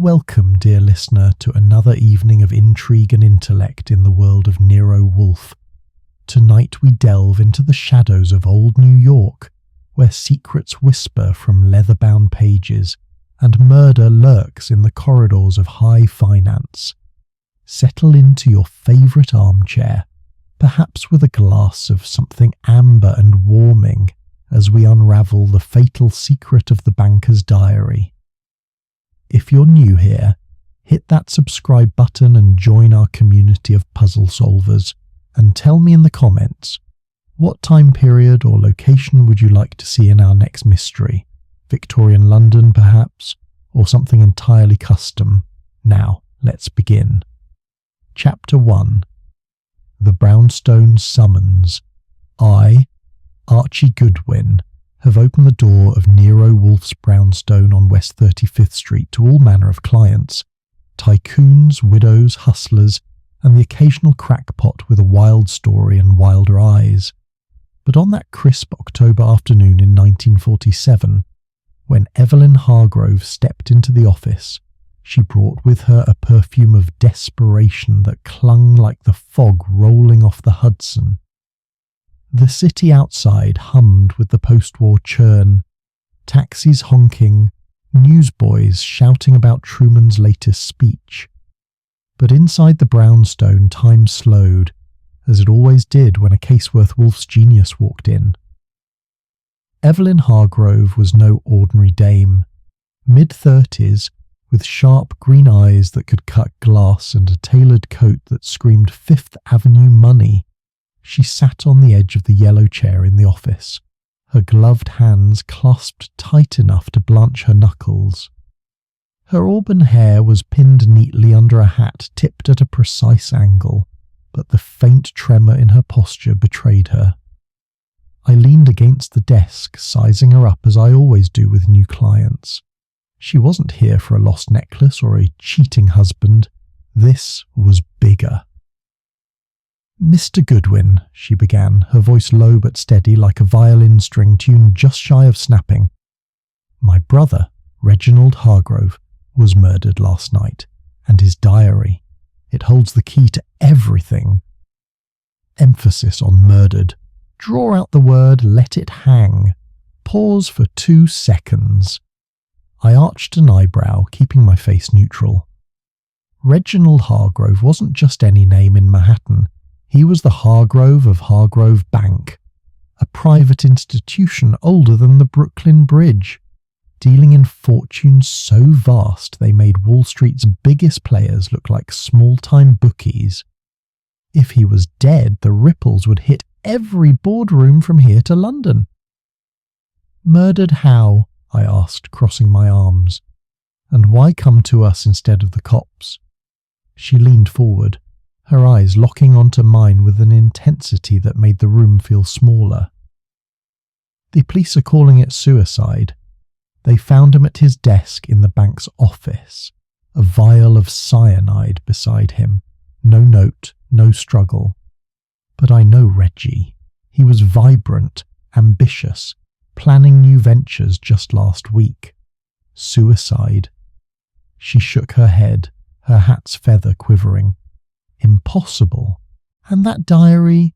Welcome, dear listener, to another evening of intrigue and intellect in the world of Nero Wolfe. Tonight we delve into the shadows of old New York, where secrets whisper from leather-bound pages and murder lurks in the corridors of high finance. Settle into your favourite armchair, perhaps with a glass of something amber and warming, as we unravel the fatal secret of the banker's diary. If you're new here, hit that subscribe button and join our community of puzzle solvers, and tell me in the comments, what time period or location would you like to see in our next mystery? Victorian London, perhaps, or something entirely custom? Now, let's begin. Chapter 1. The Brownstone Summons. I, Archie Goodwin, have opened the door of Nero Wolfe's brownstone on West 35th Street to all manner of clients, tycoons, widows, hustlers, and the occasional crackpot with a wild story and wilder eyes. But on that crisp October afternoon in 1947, when Evelyn Hargrove stepped into the office, she brought with her a perfume of desperation that clung like the fog rolling off the Hudson. The city outside hummed with the post-war churn, taxis honking, newsboys shouting about Truman's latest speech. But inside the brownstone time slowed, as it always did when a case worth Wolfe's genius walked in. Evelyn Hargrove was no ordinary dame, mid-30s, with sharp green eyes that could cut glass and a tailored coat that screamed Fifth Avenue money. She sat on the edge of the yellow chair in the office, her gloved hands clasped tight enough to blanch her knuckles. Her auburn hair was pinned neatly under a hat tipped at a precise angle, but the faint tremor in her posture betrayed her. I leaned against the desk, sizing her up as I always do with new clients. She wasn't here for a lost necklace or a cheating husband. This was bigger. "Mr. Goodwin," she began, her voice low but steady like a violin string tuned just shy of snapping. "My brother, Reginald Hargrove, was murdered last night, and his diary. It holds the key to everything." Emphasis on murdered. Draw out the word, let it hang. Pause for 2 seconds. I arched an eyebrow, keeping my face neutral. Reginald Hargrove wasn't just any name in Manhattan. He was the Hargrove of Hargrove Bank, a private institution older than the Brooklyn Bridge, dealing in fortunes so vast they made Wall Street's biggest players look like small-time bookies. If he was dead, the ripples would hit every boardroom from here to London. "Murdered how?" I asked, crossing my arms. "And why come to us instead of the cops?" She leaned forward, her eyes locking onto mine with an intensity that made the room feel smaller. "The police are calling it suicide. They found him at his desk in the bank's office, a vial of cyanide beside him. No note, no struggle. But I know Reggie. He was vibrant, ambitious, planning new ventures just last week. Suicide." She shook her head, her hat's feather quivering. "Impossible. And that diary?"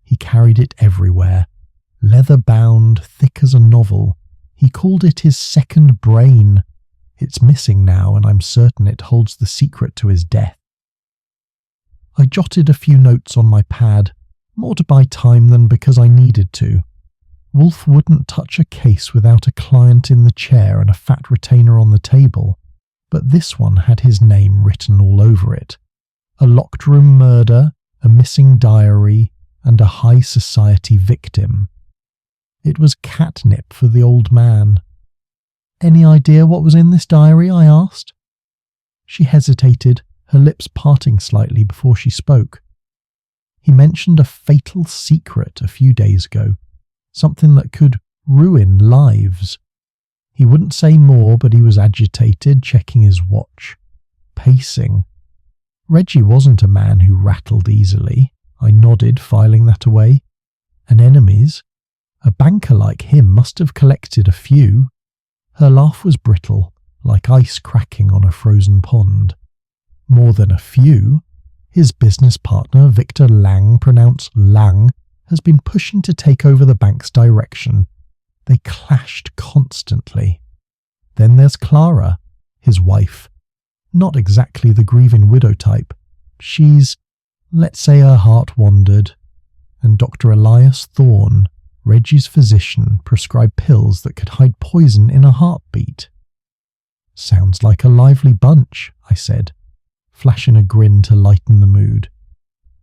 He carried it everywhere, leather-bound, thick as a novel. He called it his second brain. It's missing now, and I'm certain it holds the secret to his death. I jotted a few notes on my pad, more to buy time than because I needed to. Wolfe wouldn't touch a case without a client in the chair and a fat retainer on the table, but this one had his name written all over it. A locked room murder, a missing diary, and a high society victim. It was catnip for the old man. "Any idea what was in this diary?" I asked. She hesitated, her lips parting slightly before she spoke. "He mentioned a fatal secret a few days ago, something that could ruin lives. He wouldn't say more, but he was agitated, checking his watch, pacing. Reggie wasn't a man who rattled easily. I nodded, filing that away. And enemies? A banker like him must have collected a few. Her laugh was brittle, like ice cracking on a frozen pond. More than a few, his business partner Victor Lang, pronounced Lang, has been pushing to take over the bank's direction. They clashed constantly. Then there's Clara, his wife. Not exactly the grieving widow type. She's, let's say, her heart wandered. And Dr. Elias Thorne, Reggie's physician, prescribed pills that could hide poison in a heartbeat. Sounds like a lively bunch, I said, flashing a grin to lighten the mood.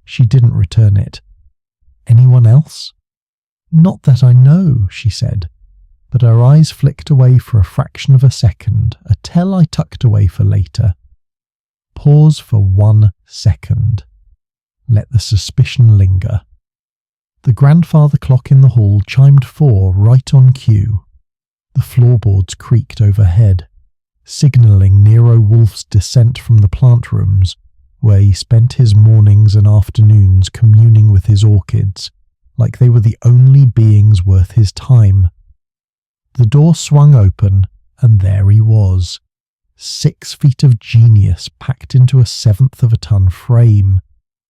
She didn't return it. Anyone else? Not that I know, she said, but her eyes flicked away for a fraction of a second, a tell I tucked away for later. Pause for 1 second. Let the suspicion linger. The grandfather clock in the hall chimed 4 right on cue. The floorboards creaked overhead, signalling Nero Wolfe's descent from the plant rooms, where he spent his mornings and afternoons communing with his orchids, like they were the only beings worth his time. The door swung open, and there he was, 6 feet of genius packed into a 1/7 of a ton frame,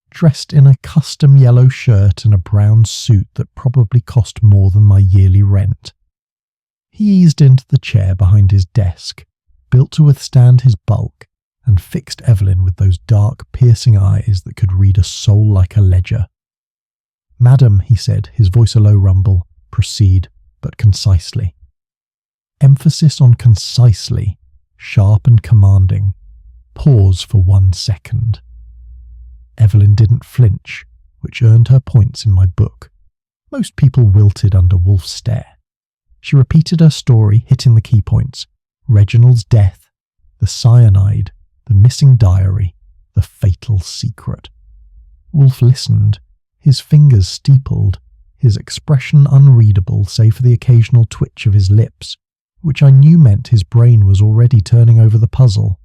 dressed in a custom yellow shirt and a brown suit that probably cost more than my yearly rent. He eased into the chair behind his desk, built to withstand his bulk, and fixed Evelyn with those dark, piercing eyes that could read a soul like a ledger. "Madam," he said, his voice a low rumble, "proceed, but concisely." Emphasis on concisely, sharp and commanding. Pause for 1 second. Evelyn didn't flinch, which earned her points in my book. Most people wilted under Wolfe's stare. She repeated her story, hitting the key points. Reginald's death, the cyanide, the missing diary, the fatal secret. Wolfe listened, his fingers steepled, his expression unreadable save for the occasional twitch of his lips, which I knew meant his brain was already turning over the puzzle.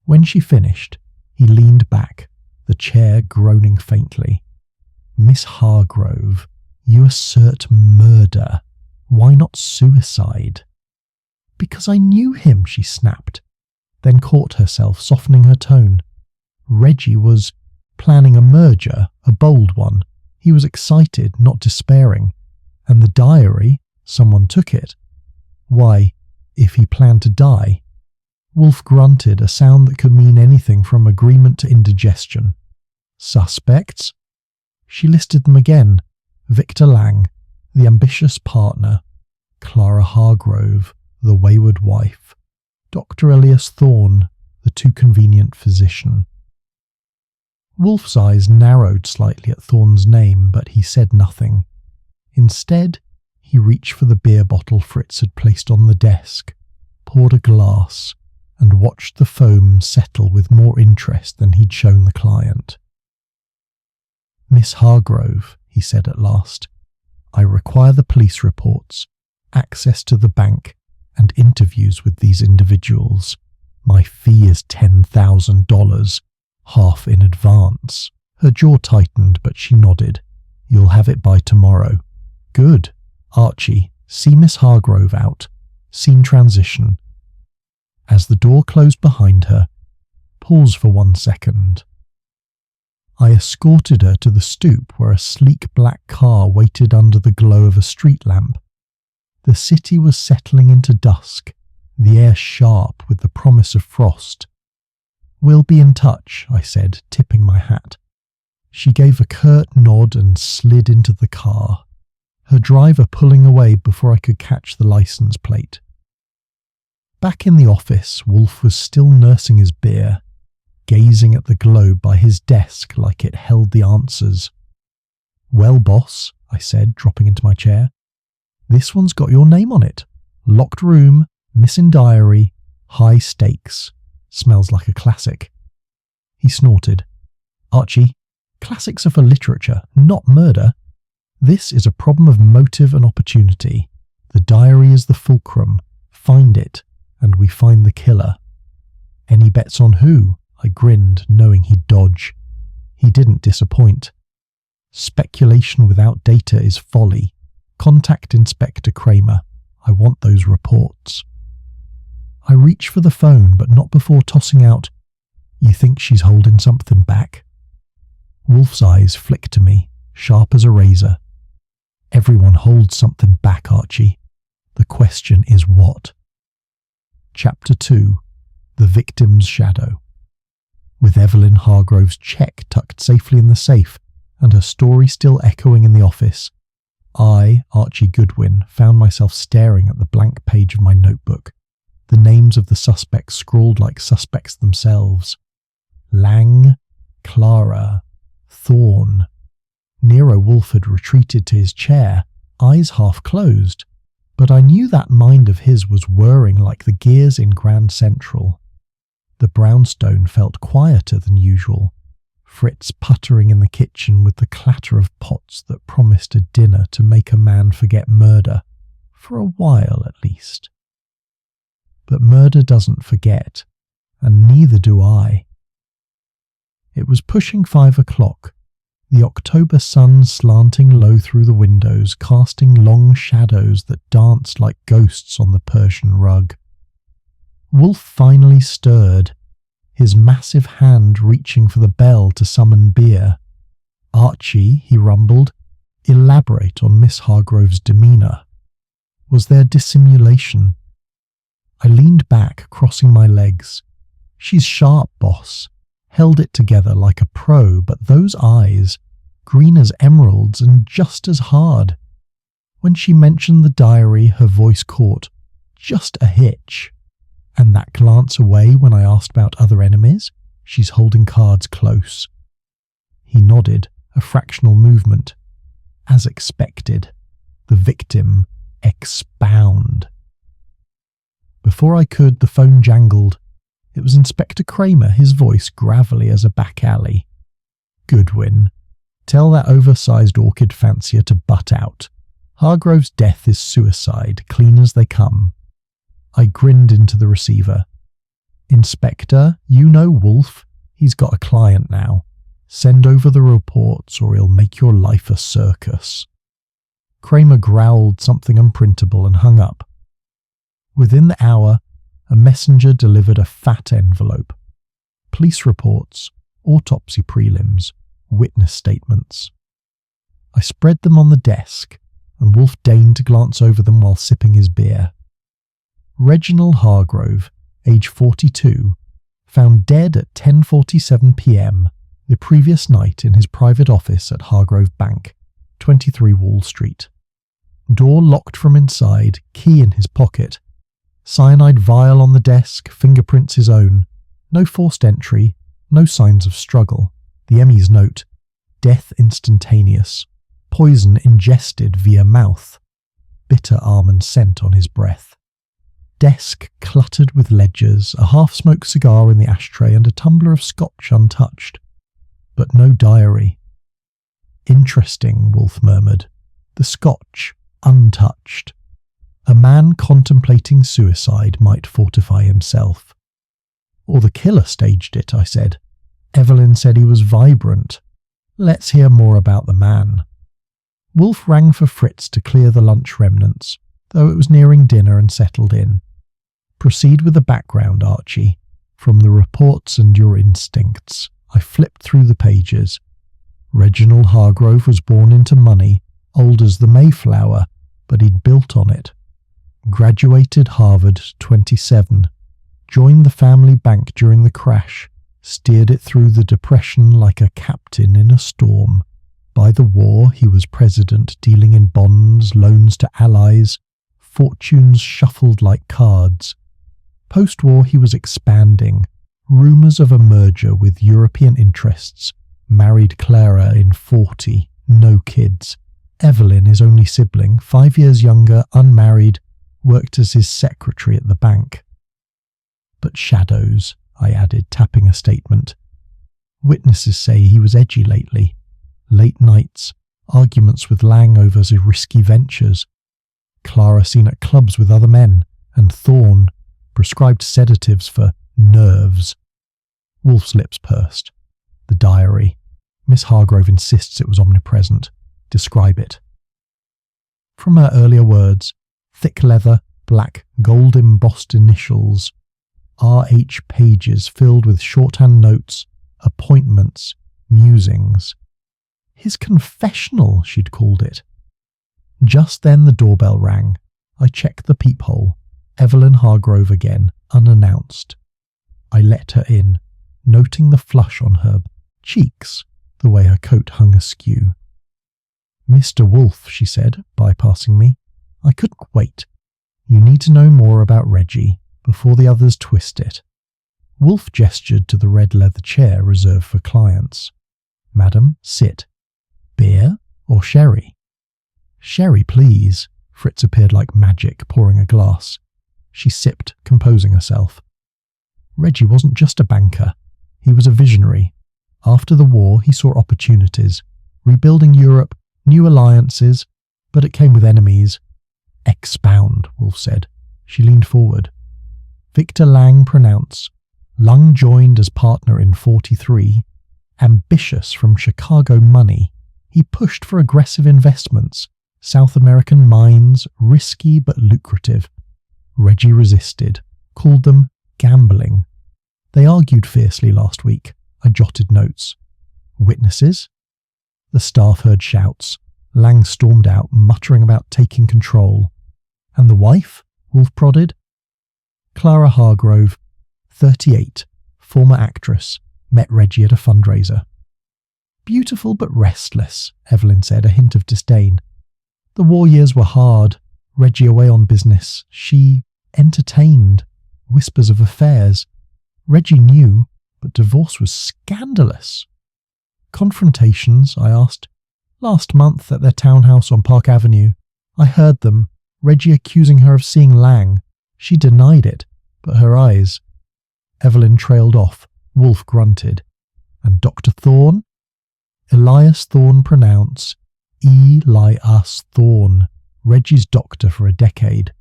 When she finished, he leaned back, the chair groaning faintly. "Miss Hargrove, you assert murder. Why not suicide?" "Because I knew him," she snapped, then caught herself, softening her tone. Reggie was planning a merger, a bold one. He was excited, not despairing. And the diary, someone took it. Why, if he planned to die? Wolfe grunted, a sound that could mean anything from agreement to indigestion. Suspects? She listed them again. Victor Lang, the ambitious partner. Clara Hargrove, the wayward wife. Dr. Elias Thorne, the too convenient physician. Wolfe's eyes narrowed slightly at Thorne's name, but he said nothing. Instead, he reached for the beer bottle Fritz had placed on the desk, poured a glass, and watched the foam settle with more interest than he'd shown the client. "Miss Hargrove," he said at last, "I require the police reports, access to the bank, and interviews with these individuals. My fee is $10,000, half in advance." Her jaw tightened, but she nodded. "You'll have it by tomorrow." "Good. Archie, see Miss Hargrove out. Scene transition." As the door closed behind her, pause for 1 second. I escorted her to the stoop where a sleek black car waited under the glow of a street lamp. The city was settling into dusk, the air sharp with the promise of frost. "We'll be in touch," I said, tipping my hat. She gave a curt nod and slid into the car, her driver pulling away before I could catch the license plate. Back in the office, Wolfe was still nursing his beer, gazing at the globe by his desk like it held the answers. "Well, boss," I said, dropping into my chair, "this one's got your name on it. Locked room, missing diary, high stakes. Smells like a classic." He snorted. "Archie, classics are for literature, not murder. This is a problem of motive and opportunity. The diary is the fulcrum. Find it, and we find the killer." "Any bets on who?" I grinned, knowing he'd dodge. He didn't disappoint. "Speculation without data is folly. Contact Inspector Kramer. I want those reports." I reach for the phone, but not before tossing out, "You think she's holding something back?" Wolfe's eyes flick to me, sharp as a razor. "Everyone holds something back, Archie. The question is what?" Chapter 2. The Victim's Shadow. With Evelyn Hargrove's cheque tucked safely in the safe and her story still echoing in the office, I, Archie Goodwin, found myself staring at the blank page of my notebook, the names of the suspects scrawled like suspects themselves. Lang, Clara, Thorne. Nero Wolfe had retreated to his chair, eyes half closed, but I knew that mind of his was whirring like the gears in Grand Central. The brownstone felt quieter than usual, Fritz puttering in the kitchen with the clatter of pots that promised a dinner to make a man forget murder, for a while at least. But murder doesn't forget, and neither do I. It was pushing 5 o'clock, the October sun slanting low through the windows, casting long shadows that danced like ghosts on the Persian rug. Wolfe finally stirred, his massive hand reaching for the bell to summon beer. "Archie," he rumbled, "elaborate on Miss Hargrove's demeanour. Was there dissimulation?" I leaned back, crossing my legs. "She's sharp, boss. Held it together like a pro, but those eyes, green as emeralds and just as hard. When she mentioned the diary, her voice caught just a hitch. And that glance away when I asked about other enemies, she's holding cards close." He nodded, a fractional movement. As expected, the victim expound. Before I could, the phone jangled. It was Inspector Kramer, his voice gravelly as a back alley. "Goodwin, tell that oversized orchid fancier to butt out. Hargrove's death is suicide, clean as they come." I grinned into the receiver. "Inspector, you know Wolfe. He's got a client now. Send over the reports or he'll make your life a circus." Kramer growled something unprintable and hung up. Within the hour, a messenger delivered a fat envelope. Police reports, autopsy prelims, witness statements. I spread them on the desk, and Wolfe deigned to glance over them while sipping his beer. Reginald Hargrove, age 42, found dead at 10:47 p.m. the previous night in his private office at Hargrove Bank, 23 Wall Street. Door locked from inside, key in his pocket. Cyanide vial on the desk, fingerprints his own. No forced entry, no signs of struggle. The ME's note: death instantaneous. Poison ingested via mouth. Bitter almond scent on his breath. Desk cluttered with ledgers, a half-smoked cigar in the ashtray and a tumbler of scotch untouched. But no diary. "Interesting," Wolfe murmured. "The scotch, untouched. A man contemplating suicide might fortify himself." "Or the killer staged it," I said. "Evelyn said he was vibrant. Let's hear more about the man." Wolfe rang for Fritz to clear the lunch remnants, though it was nearing dinner and settled in. "Proceed with the background, Archie. From the reports and your instincts." I flipped through the pages. Reginald Hargrove was born into money, old as the Mayflower, but he'd built on it. Graduated Harvard, 27. Joined the family bank during the crash. Steered it through the Depression like a captain in a storm. By the war, he was president, dealing in bonds, loans to allies, fortunes shuffled like cards. Post-war, he was expanding. Rumours of a merger with European interests. Married Clara in 40, no kids. Evelyn, his only sibling, 5 years younger, unmarried, worked as his secretary at the bank. "But shadows," I added, tapping a statement. "Witnesses say he was edgy lately. Late nights, arguments with Lang over his risky ventures. Clara seen at clubs with other men, and Thorne prescribed sedatives for nerves." Wolfe's lips pursed. "The diary. Miss Hargrove insists it was omnipresent. Describe it." From her earlier words, thick leather, black gold-embossed initials, R.H. pages filled with shorthand notes, appointments, musings. His confessional, she'd called it. Just then the doorbell rang. I checked the peephole. Evelyn Hargrove again, unannounced. I let her in, noting the flush on her cheeks, the way her coat hung askew. "Mr. Wolfe," she said, bypassing me. I couldn't wait. "You need to know more about Reggie before the others twist it." Wolfe gestured to the red leather chair reserved for clients. "Madam, sit. Beer or sherry?" "Sherry, please." Fritz appeared like magic, pouring a glass. She sipped, composing herself. Reggie wasn't just a banker. He was a visionary. After the war, he saw opportunities, rebuilding Europe, new alliances, but it came with enemies. "Expound," Wolfe said. She leaned forward. "Victor Lang pronounce. Lung joined as partner in 43. Ambitious from Chicago money, he pushed for aggressive investments, South American mines, risky but lucrative. Reggie resisted, called them gambling. They argued fiercely last week. I jotted notes. Witnesses? The staff heard shouts. Lang stormed out, muttering about taking control. "And the wife?" Wolfe prodded. "Clara Hargrove, 38, former actress, met Reggie at a fundraiser." "Beautiful but restless," Evelyn said, a hint of disdain. "The war years were hard. Reggie away on business. She entertained. Whispers of affairs. Reggie knew, but divorce was scandalous." "Confrontations?" I asked. "Last month at their townhouse on Park Avenue. I heard them, Reggie accusing her of seeing Lang. She denied it, but her eyes..." Evelyn trailed off. Wolfe grunted. "And Dr. Thorne?" "Elias Thorne pronounce. Elias Thorne. Reggie's doctor for a decade.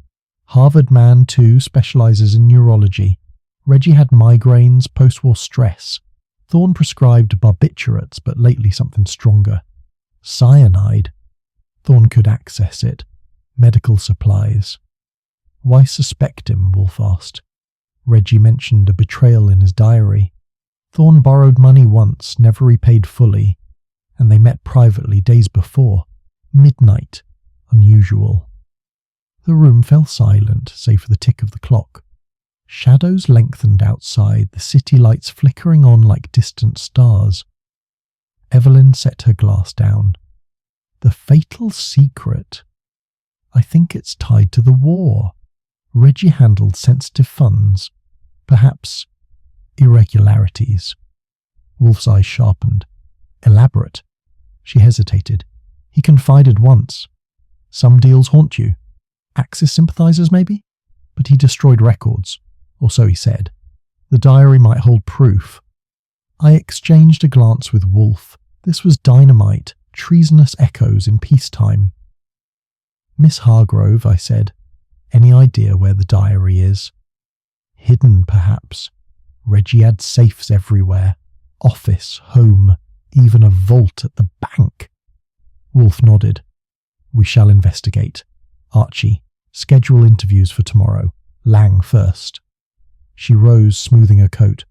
Harvard man too, specializes in neurology. Reggie had migraines, post-war stress. Thorne prescribed barbiturates, but lately something stronger. Cyanide. Thorne could access it. Medical supplies." "Why suspect him?" Wolfe asked. Reggie mentioned a betrayal in his diary. Thorne borrowed money once, never repaid fully, and they met privately days before. Midnight. Unusual. The room fell silent, save for the tick of the clock. Shadows lengthened outside, the city lights flickering on like distant stars. Evelyn set her glass down. "The fatal secret. I think it's tied to the war. Reggie handled sensitive funds. Perhaps irregularities." Wolfe's eyes sharpened. "Elaborate." She hesitated. "He confided once. Some deals haunt you. Axis sympathizers, maybe? But he destroyed records, or so he said. The diary might hold proof." I exchanged a glance with Wolfe. This was dynamite, treasonous echoes in peacetime. "Miss Hargrove," I said, "any idea where the diary is?" "Hidden, perhaps. Reggie had safes everywhere. Office, home, even a vault at the bank." Wolfe nodded. "We shall investigate. Archie, schedule interviews for tomorrow. Lang first." She rose, smoothing her coat.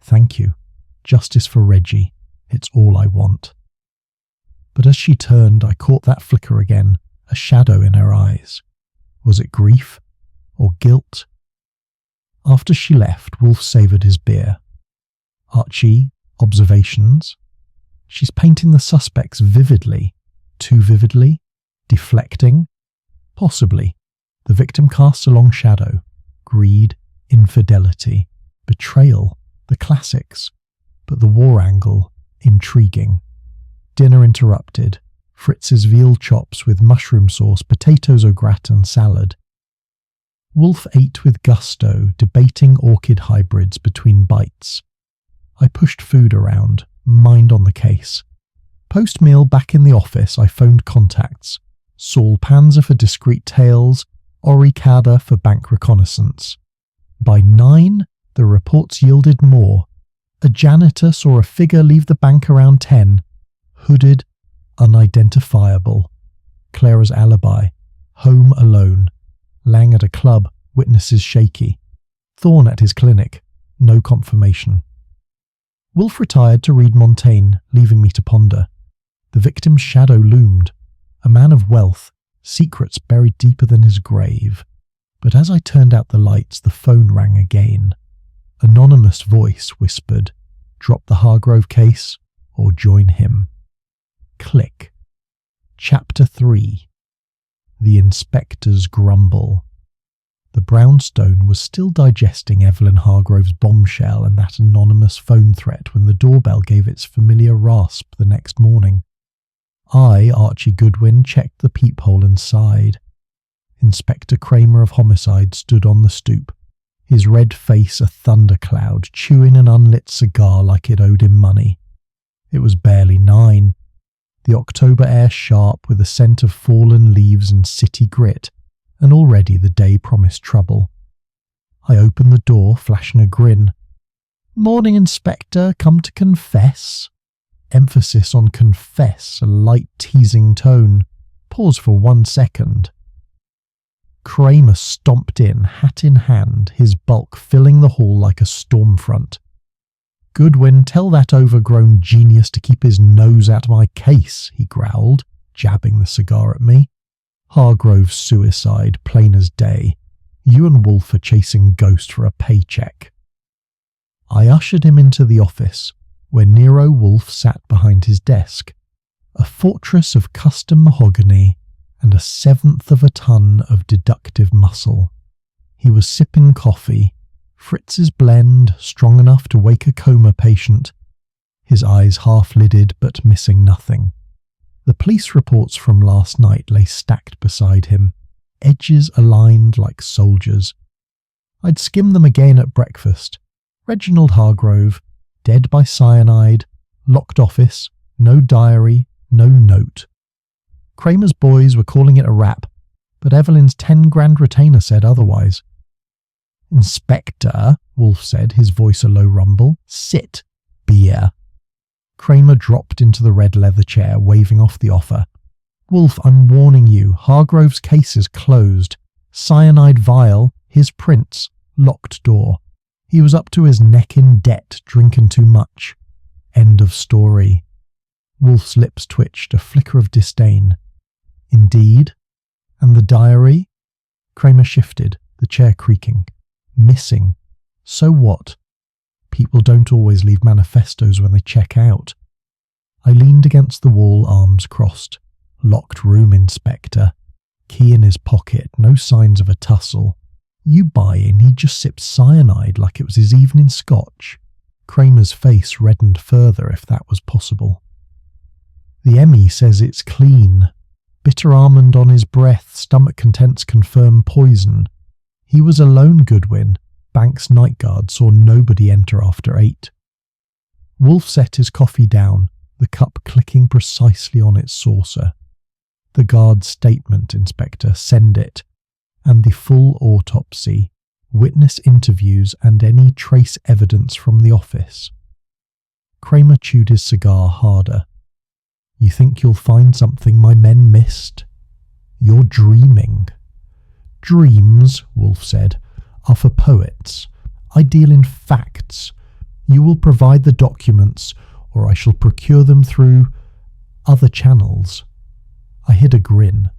"Thank you. Justice for Reggie. It's all I want." But as she turned, I caught that flicker again, a shadow in her eyes. Was it grief or guilt? After she left, Wolfe savoured his beer. "Archie, observations?" "She's painting the suspects vividly. Too vividly? Deflecting? Possibly. The victim casts a long shadow. Greed, infidelity, betrayal, the classics. But the war angle, intriguing." Dinner interrupted. Fritz's veal chops with mushroom sauce, potatoes au gratin, salad. Wolfe ate with gusto, debating orchid hybrids between bites. I pushed food around, mind on the case. Post-meal back in the office, I phoned contacts. Saul Panzer for discreet tales, Ori Kada for bank reconnaissance. By 9, the reports yielded more. A janitor saw a figure leave the bank around 10. Hooded, unidentifiable. Clara's alibi. Home alone. Lang at a club, witnesses shaky. Thorne at his clinic, no confirmation. Wolfe retired to read Montaigne, leaving me to ponder. The victim's shadow loomed. A man of wealth, secrets buried deeper than his grave. But as I turned out the lights, the phone rang again. Anonymous voice whispered, "Drop the Hargrove case, or join him." Click. Chapter 3. The Inspector's Grumble. The brownstone was still digesting Evelyn Hargrove's bombshell and that anonymous phone threat when the doorbell gave its familiar rasp the next morning. I, Archie Goodwin, checked the peephole and sighed. Inspector Kramer of Homicide stood on the stoop, his red face a thundercloud, chewing an unlit cigar like it owed him money. It was barely 9. The October air sharp with a scent of fallen leaves and city grit, and already the day promised trouble. I opened the door, flashing a grin. "Morning, Inspector, come to confess?" Emphasis on confess, a light teasing tone. Pause for 1 second. Kramer stomped in, hat in hand, his bulk filling the hall like a storm front. "Goodwin, tell that overgrown genius to keep his nose out of my case," he growled, jabbing the cigar at me. "Hargrove's suicide, plain as day. You and Wolfe are chasing Ghost for a paycheck." I ushered him into the office, where Nero Wolfe sat behind his desk, a fortress of custom mahogany and 1/7 of a ton of deductive muscle. He was sipping coffee, Fritz's blend strong enough to wake a coma patient, his eyes half-lidded but missing nothing. The police reports from last night lay stacked beside him, edges aligned like soldiers. I'd skimmed them again at breakfast. Reginald Hargrove, dead by cyanide, locked office, no diary, no note. Kramer's boys were calling it a wrap, but Evelyn's 10 grand retainer said otherwise. "Inspector," Wolfe said, his voice a low rumble. "Sit. Beer." Kramer dropped into the red leather chair, waving off the offer. "Wolfe, I'm warning you, Hargrove's case is closed. Cyanide vial, his prints, locked door. He was up to his neck in debt, drinking too much. End of story." Wolfe's lips twitched, a flicker of disdain. "Indeed? And the diary?" Kramer shifted, the chair creaking. "Missing. So what? People don't always leave manifestos when they check out." I leaned against the wall, arms crossed. "Locked room, Inspector. Key in his pocket, no signs of a tussle. You buy in, he just sipped cyanide like it was his evening scotch." Kramer's face reddened further, if that was possible. "The Emmy says it's clean. Bitter almond on his breath, stomach contents confirm poison. He was alone, Goodwin. Bank's night guard saw nobody enter after 8. Wolfe set his coffee down, the cup clicking precisely on its saucer. "The guard's statement, Inspector, send it. And the full autopsy, witness interviews and any trace evidence from the office." Kramer chewed his cigar harder. "You think you'll find something my men missed? You're dreaming." "Dreams," Wolfe said, "are for poets. I deal in facts. You will provide the documents, or I shall procure them through other channels." I hid a grin.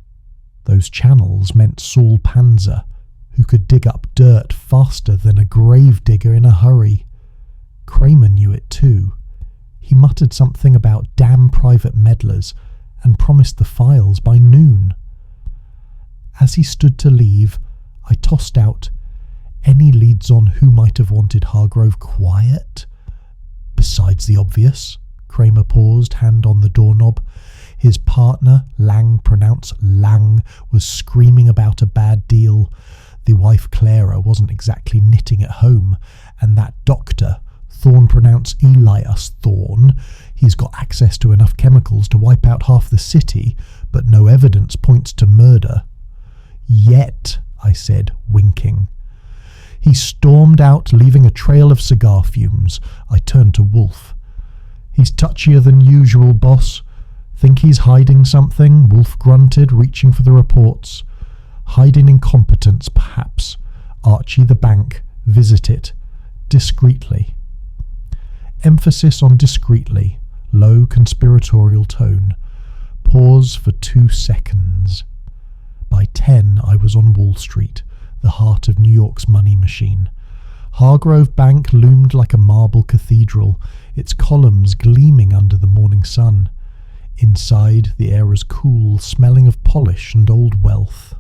Those channels meant Saul Panzer, who could dig up dirt faster than a grave digger in a hurry. Kramer knew it too. He muttered something about damn private meddlers and promised the files by noon. As he stood to leave, I tossed out, "Any leads on who might have wanted Hargrove quiet?" "Besides the obvious." Kramer paused, hand on the doorknob. His partner, Lang, pronounced Lang, was screaming about a bad deal. The wife Clara wasn't exactly knitting at home, and that doctor, Thorne pronounced Elias Thorne, he's got access to enough chemicals to wipe out half the city, but no evidence points to murder. "Yet," I said, winking. He stormed out, leaving a trail of cigar fumes. I turned to Wolfe. "He's touchier than usual, boss. Think he's hiding something?" Wolfe grunted, reaching for the reports. Hide in incompetence, perhaps. Archie the bank. Visit it. Discreetly. Emphasis on discreetly. Low conspiratorial tone. Pause for 2 seconds. By 10 I was on Wall Street, the heart of New York's money machine. Hargrove Bank loomed like a marble cathedral, its columns gleaming under the morning sun. Inside, the air was cool, smelling of polish and old wealth.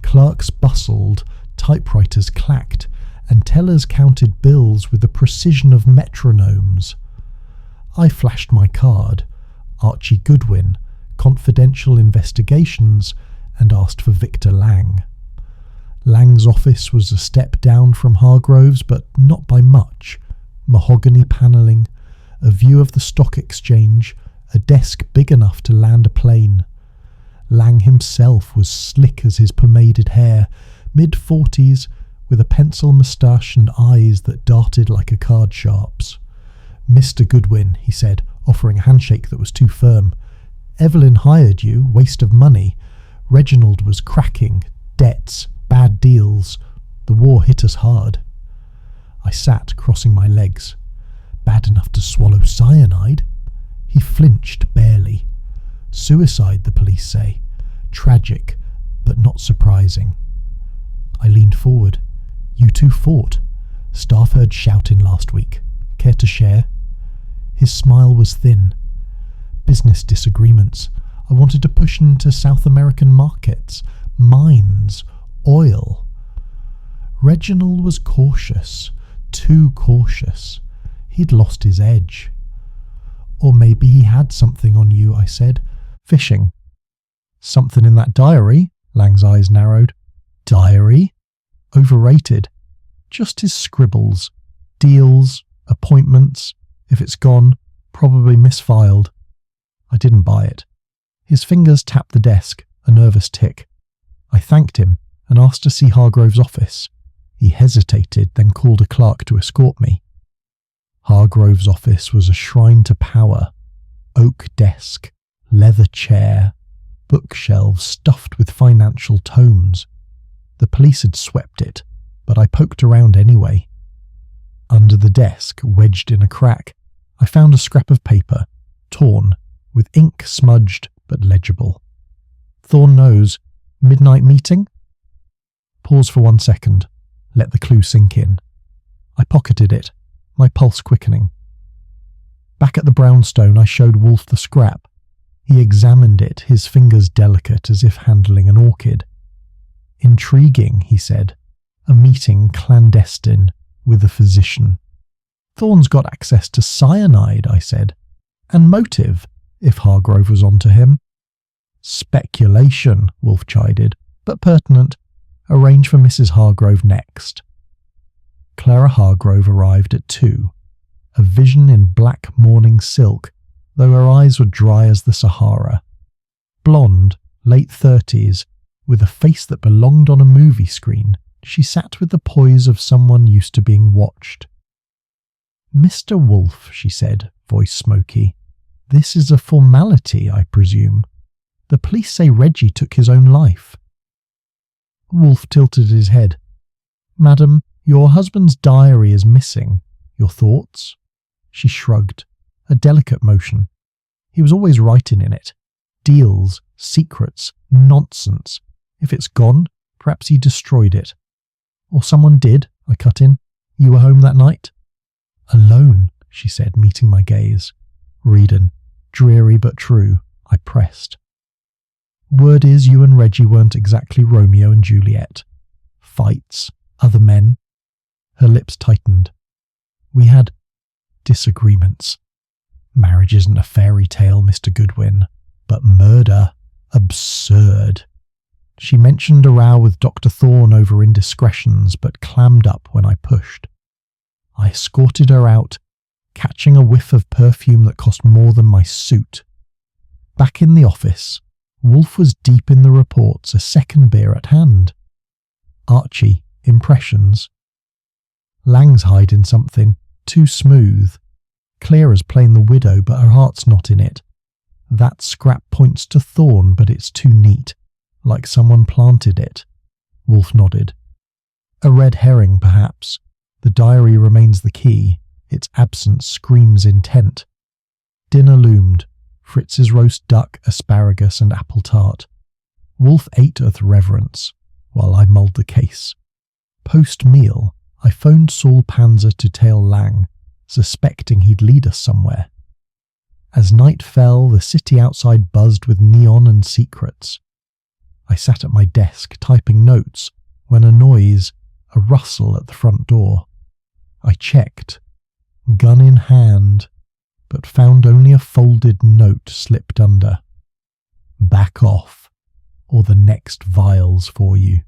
Clerks bustled, typewriters clacked, and tellers counted bills with the precision of metronomes. I flashed my card, Archie Goodwin, Confidential Investigations, and asked for Victor Lang. Lang's office was a step down from Hargrove's, but not by much. Mahogany panelling, a view of the stock exchange, a desk big enough to land a plane. Lang himself was slick as his pomaded hair, mid-40s, with a pencil moustache and eyes that darted like a card sharp's. "Mr. Goodwin," he said, offering a handshake that was too firm. "Evelyn hired you, waste of money. Reginald was cracking, debts, bad deals. The war hit us hard." I sat, crossing my legs. Bad enough to swallow cyanide? He flinched barely. Suicide, the police say. Tragic, but not surprising. I leaned forward. "You two fought. Staff heard shouting last week. Care to share?" His smile was thin. "Business disagreements. I wanted to push into South American markets. Mines. Oil." Reginald was cautious. Too cautious. He'd lost his edge. "Or maybe he had something on you," I said. "Fishing." "Something in that diary?" Lang's eyes narrowed. "Diary? Overrated. Just his scribbles. Deals, appointments. If it's gone, probably misfiled." I didn't buy it. His fingers tapped the desk, a nervous tick. I thanked him and asked to see Hargrove's office. He hesitated, then called a clerk to escort me. Hargrove's office was a shrine to power. Oak desk, leather chair, bookshelves stuffed with financial tomes. The police had swept it, but I poked around anyway. Under the desk, wedged in a crack, I found a scrap of paper, torn, with ink smudged but legible. "Thorn knows. Midnight meeting?" Pause for 1 second. Let the clue sink in. I pocketed it, my pulse quickening. Back at the brownstone, I showed Wolfe the scrap. He examined it, his fingers delicate as if handling an orchid. "Intriguing," he said. "A meeting clandestine with a physician." "Thorn's got access to cyanide," I said. "And motive, if Hargrove was onto him." "Speculation," Wolfe chided, "but pertinent. Arrange for Mrs. Hargrove next." Clara Hargrove arrived at 2, a vision in black morning silk, though her eyes were dry as the Sahara. Blonde, late 30s, with a face that belonged on a movie screen, she sat with the poise of someone used to being watched. "Mr. Wolfe," she said, voice smoky, "this is a formality, I presume. The police say Reggie took his own life." Wolfe tilted his head. "Madam, your husband's diary is missing. Your thoughts?" She shrugged, a delicate motion. "He was always writing in it. Deals, secrets, nonsense. If it's gone, perhaps he destroyed it." "Or someone did," I cut in. "You were home that night?" "Alone," she said, meeting my gaze. "Reading. Dreary but true," I pressed. "Word is you and Reggie weren't exactly Romeo and Juliet. Fights, other men." Her lips tightened. "We had disagreements. Marriage isn't a fairy tale, Mr. Goodwin, but murder, absurd." She mentioned a row with Dr. Thorne over indiscretions, but clammed up when I pushed. I escorted her out, catching a whiff of perfume that cost more than my suit. Back in the office, Wolfe was deep in the reports, a second beer at hand. "Archie, impressions?" "Lang's hiding something, too smooth. Clara's playing the widow, but her heart's not in it. That scrap points to Thorne, but it's too neat. like someone planted it. Wolfe nodded. A red herring, perhaps. The diary remains the key. Its absence screams intent. Dinner loomed. Fritz's roast duck, asparagus and apple tart. Wolfe ate with reverence, while I mulled the case. Post-meal, I phoned Saul Panzer to tail Lang, suspecting he'd lead us somewhere. As night fell, the city outside buzzed with neon and secrets. I sat at my desk, typing notes, when a noise, a rustle at the front door. I checked, gun in hand, but found only a folded note slipped under. Back off, or the next vial's for you.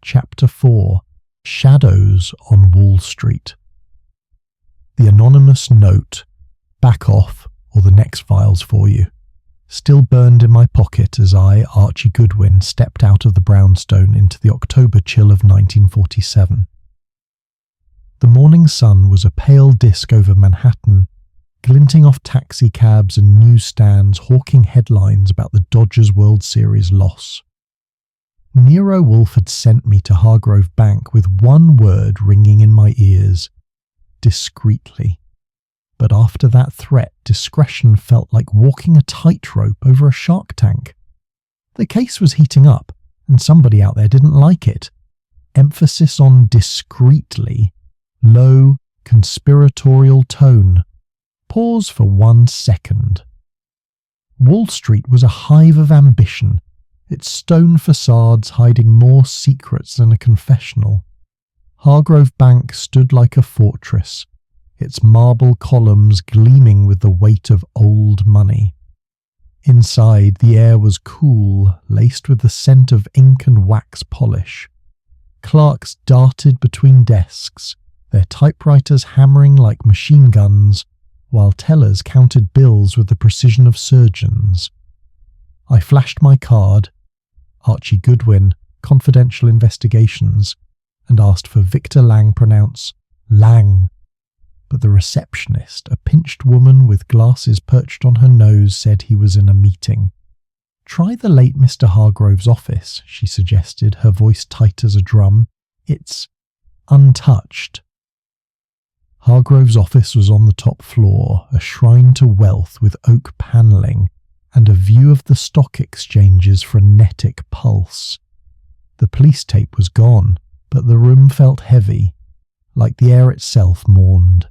Chapter 4. Shadows on Wall Street. The anonymous note, back off, or the next vial's for you, still burned in my pocket as I, Archie Goodwin, stepped out of the brownstone into the October chill of 1947. The morning sun was a pale disk over Manhattan, glinting off taxicabs and newsstands hawking headlines about the Dodgers World Series loss. Nero Wolfe had sent me to Hargrove Bank with one word ringing in my ears: discreetly. But after that threat, discretion felt like walking a tightrope over a shark tank. The case was heating up, and somebody out there didn't like it. Emphasis on discreetly, low, conspiratorial tone. Pause for 1 second. Wall Street was a hive of ambition, its stone facades hiding more secrets than a confessional. Hargrove Bank stood like a fortress, its marble columns gleaming with the weight of old money. Inside, the air was cool, laced with the scent of ink and wax polish. Clerks darted between desks, their typewriters hammering like machine guns, while tellers counted bills with the precision of surgeons. I flashed my card, Archie Goodwin, Confidential Investigations, and asked for Victor Lang, pronounce Lang. But the receptionist, a pinched woman with glasses perched on her nose, said he was in a meeting. Try the late Mr. Hargrove's office, she suggested, her voice tight as a drum. It's untouched. Hargrove's office was on the top floor, a shrine to wealth with oak panelling and a view of the stock exchange's frenetic pulse. The police tape was gone, but the room felt heavy, like the air itself mourned.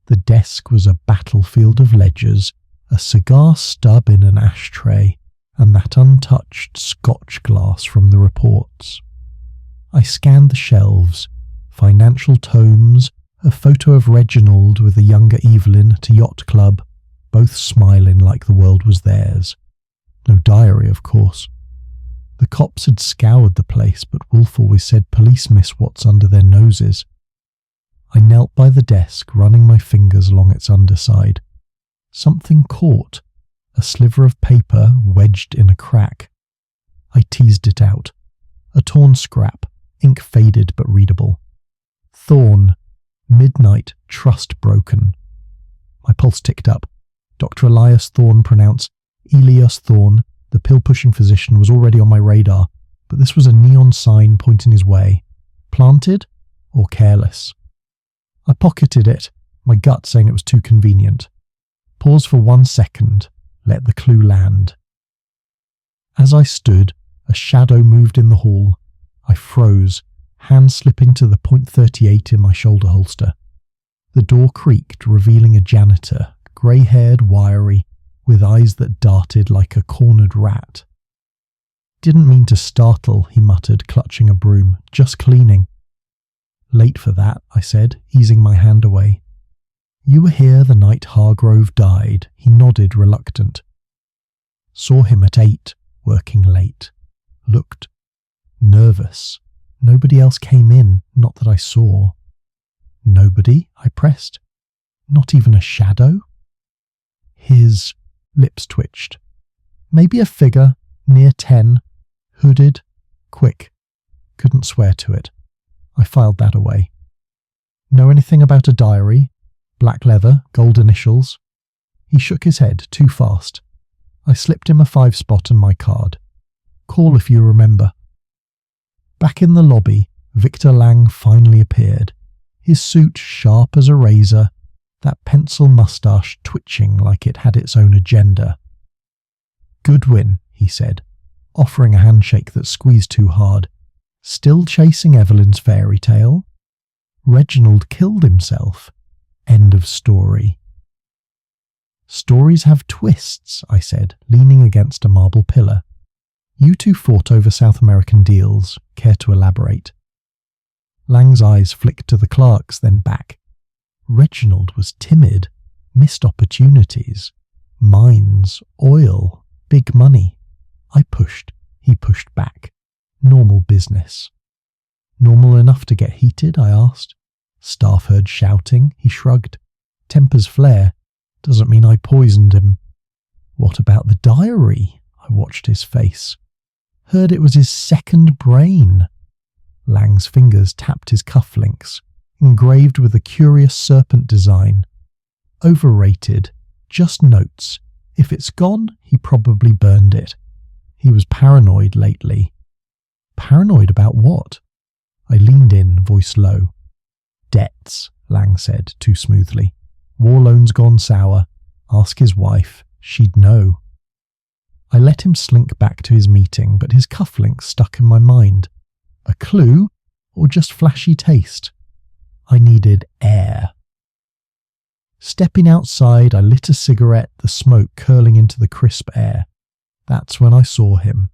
The desk was a battlefield of ledgers, a cigar stub in an ashtray, and that untouched Scotch glass from the reports. I scanned the shelves, financial tomes, a photo of Reginald with a younger Evelyn at a yacht club, both smiling like the world was theirs. No diary, of course. The cops had scoured the place, but Wolfe always said police miss what's under their noses. I knelt by the desk, running my fingers along its underside. Something caught, a sliver of paper wedged in a crack. I teased it out. A torn scrap, ink faded but readable. Thorn, midnight, trust broken. My pulse ticked up. Dr. Elias Thorne, pronounced Elias Thorne, the pill-pushing physician, was already on my radar, but this was a neon sign pointing his way. Planted or careless? I pocketed it, my gut saying it was too convenient. Pause for 1 second, let the clue land. As I stood, a shadow moved in the hall. I froze, hand slipping to the .38 in my shoulder holster. The door creaked, revealing a janitor, grey-haired, wiry, with eyes that darted like a cornered rat. Didn't mean to startle, he muttered, clutching a broom. Just cleaning. Late for that, I said, easing my hand away. You were here the night Hargrove died. He nodded, reluctant. Saw him at 8, working late. Looked nervous. Nobody else came in, not that I saw. Nobody? I pressed. Not even a shadow? His lips twitched. Maybe a figure, near 10, hooded, quick. Couldn't swear to it. I filed that away. Know anything about a diary? Black leather, gold initials? He shook his head, too fast. I slipped him a 5 spot and my card. Call if you remember." Back in the lobby, Victor Lang finally appeared, his suit sharp as a razor, that pencil moustache twitching like it had its own agenda. "Goodwin," he said, offering a handshake that squeezed too hard. "Still chasing Evelyn's fairy tale? Reginald killed himself. End of story." "Stories have twists," I said, leaning against a marble pillar. "You two fought over South American deals. Care to elaborate?" Lang's eyes flicked to the clerks, then back. Reginald was timid. Missed opportunities. Mines, oil, big money. I pushed. He pushed back. Normal business. "Normal enough to get heated?" I asked. "Staff heard shouting," he shrugged. "Tempers flare. Doesn't mean I poisoned him." "What about the diary?" I watched his face. "Heard it was his second brain." Lang's fingers tapped his cufflinks, engraved with a curious serpent design. "Overrated. Just notes. If it's gone, he probably burned it. He was paranoid lately." "Paranoid about what?" I leaned in, voice low. "Debts," Lang said, too smoothly. "War loan's gone sour. Ask his wife. She'd know." I let him slink back to his meeting, but his cufflinks stuck in my mind. A clue, or just flashy taste? I needed air. Stepping outside, I lit a cigarette, the smoke curling into the crisp air. That's when I saw him.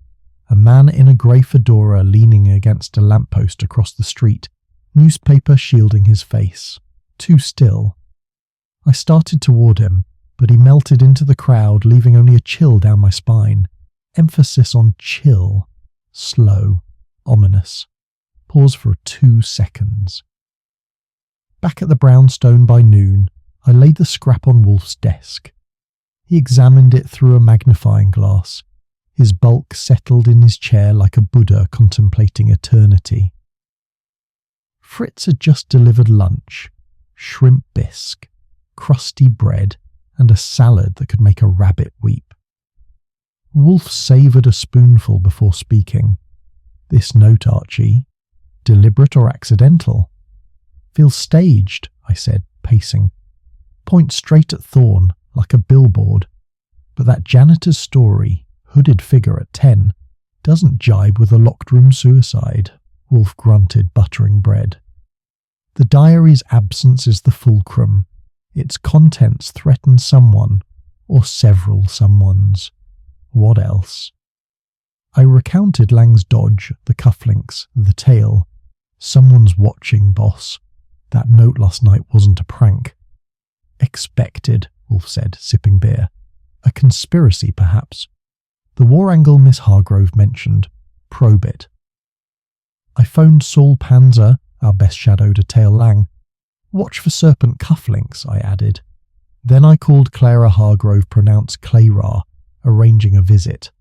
A man in a grey fedora leaning against a lamppost across the street, newspaper shielding his face. Too still. I started toward him, but he melted into the crowd, leaving only a chill down my spine. Emphasis on chill. Slow. Ominous. Pause for 2 seconds. Back at the brownstone by noon, I laid the scrap on Wolfe's desk. He examined it through a magnifying glass. His bulk settled in his chair like a Buddha contemplating eternity. Fritz had just delivered lunch. Shrimp bisque, crusty bread, and a salad that could make a rabbit weep. Wolfe savoured a spoonful before speaking. "This note, Archie. Deliberate or accidental?" "Feels staged," I said, pacing. "Point straight at Thorne, like a billboard. But that janitor's story, hooded figure at 10, doesn't jibe with a locked room suicide," Wolfe grunted, buttering bread. "The diary's absence is the fulcrum. Its contents threaten someone, or several someones. What else?" I recounted Lang's dodge, the cufflinks, the tail. "Someone's watching, boss. That note last night wasn't a prank." "Expected," Wolfe said, sipping beer. "A conspiracy, perhaps. The war angle Miss Hargrove mentioned. Probe it." I phoned Saul Panzer, our best shadow, to tail Lang. "Watch for serpent cufflinks," I added. Then I called Clara Hargrove, pronounced Clara, arranging a visit.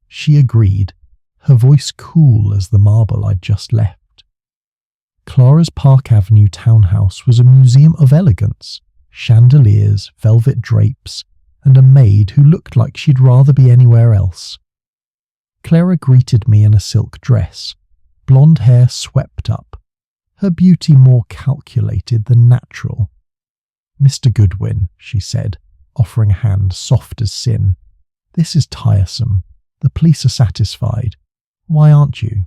She agreed, her voice cool as the marble I'd just left. Clara's Park Avenue townhouse was a museum of elegance, chandeliers, velvet drapes, and a maid who looked like she'd rather be anywhere else. Clara greeted me in a silk dress, blonde hair swept up, her beauty more calculated than natural. "Mr. Goodwin," she said, offering a hand soft as sin. "This is tiresome. The police are satisfied. Why aren't you?"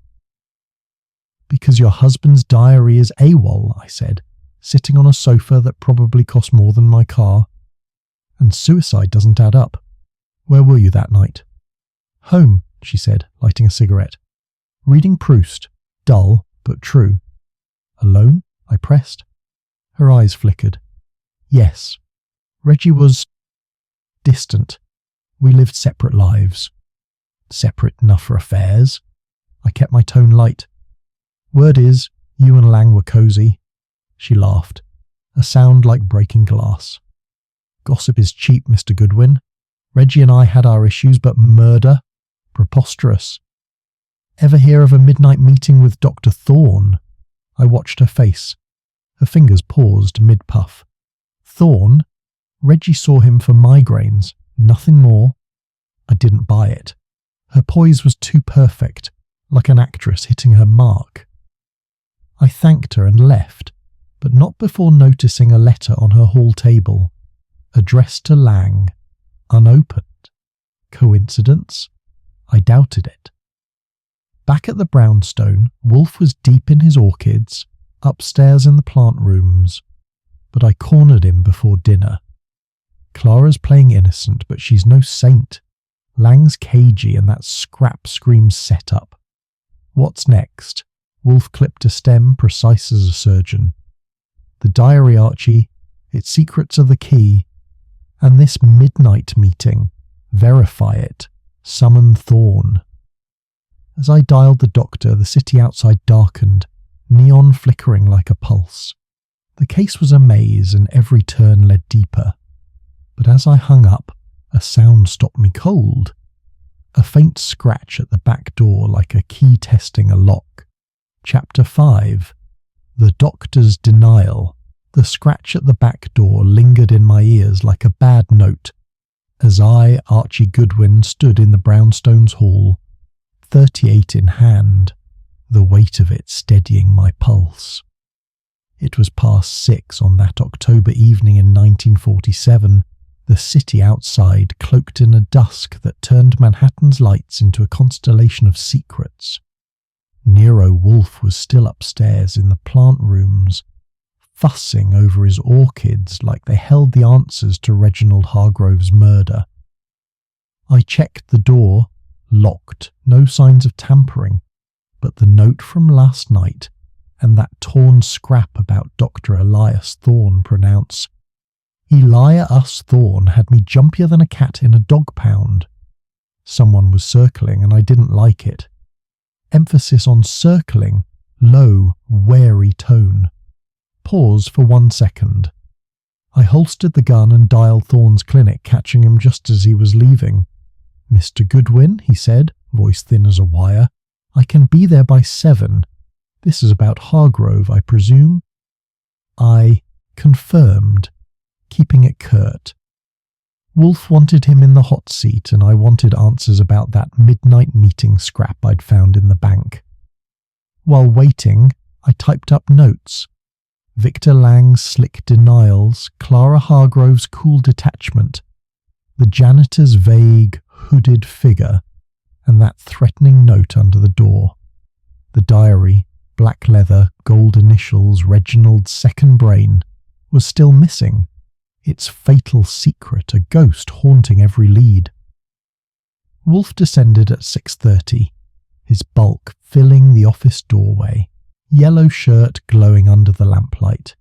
"Because your husband's diary is AWOL," I said, sitting on a sofa that probably cost more than my car. "And suicide doesn't add up. Where were you that night?" "Home," she said, lighting a cigarette. "Reading Proust. Dull, but true." "Alone?" I pressed. Her eyes flickered. "Yes. Reggie was distant. We lived separate lives." "Separate enough for affairs?" I kept my tone light. "Word is, you and Lang were cosy." She laughed, a sound like breaking glass. "Gossip is cheap, Mr. Goodwin. Reggie and I had our issues, but murder? Preposterous. Ever hear of a midnight meeting with Dr. Thorne?" I watched her face. Her fingers paused mid-puff. "Thorne? Reggie saw him for migraines, nothing more." I didn't buy it. Her poise was too perfect, like an actress hitting her mark. I thanked her and left, but not before noticing a letter on her hall table, addressed to Lang, unopened. Coincidence? I doubted it. Back at the brownstone, Wolfe was deep in his orchids, upstairs in the plant rooms, but I cornered him before dinner. Clara's playing innocent, but she's no saint. Lang's cagey and that scrap screams set up. What's next? Wolfe clipped a stem precise as a surgeon. The diary, Archie, its secrets are the key. And this midnight meeting, verify it, summon Thorn. As I dialed the doctor, the city outside darkened, neon flickering like a pulse. The case was a maze and every turn led deeper. But as I hung up, a sound stopped me cold. A faint scratch at the back door like a key testing a lock. Chapter 5. The Doctor's Denial. The scratch at the back door lingered in my ears like a bad note, as I, Archie Goodwin, stood in the brownstone's hall, 38 in hand, the weight of it steadying my pulse. It was past 6 on that October evening in 1947, the city outside cloaked in a dusk that turned Manhattan's lights into a constellation of secrets. Nero Wolfe was still upstairs in the plant rooms, fussing over his orchids like they held the answers to Reginald Hargrove's murder. I checked the door, locked, no signs of tampering, but the note from last night and that torn scrap about Dr. Elias Thorne pronounce, Elia us Thorne had me jumpier than a cat in a dog pound. Someone was circling and I didn't like it. Emphasis on circling, low, wary tone. Pause for 1 second. I holstered the gun and dialed Thorne's clinic, catching him just as he was leaving. Mr. Goodwin, he said, voice thin as a wire, I can be there by 7. This is about Hargrove, I presume? I confirmed, keeping it curt. Wolfe wanted him in the hot seat, and I wanted answers about that midnight meeting scrap I'd found in the bank. While waiting, I typed up notes. Victor Lang's slick denials, Clara Hargrove's cool detachment, the janitor's vague, hooded figure, and that threatening note under the door. The diary, black leather, gold initials, Reginald's second brain, was still missing. Its fatal secret, a ghost haunting every lead. Wolfe descended at 6:30, his bulk filling the office doorway, yellow shirt glowing under the lamplight.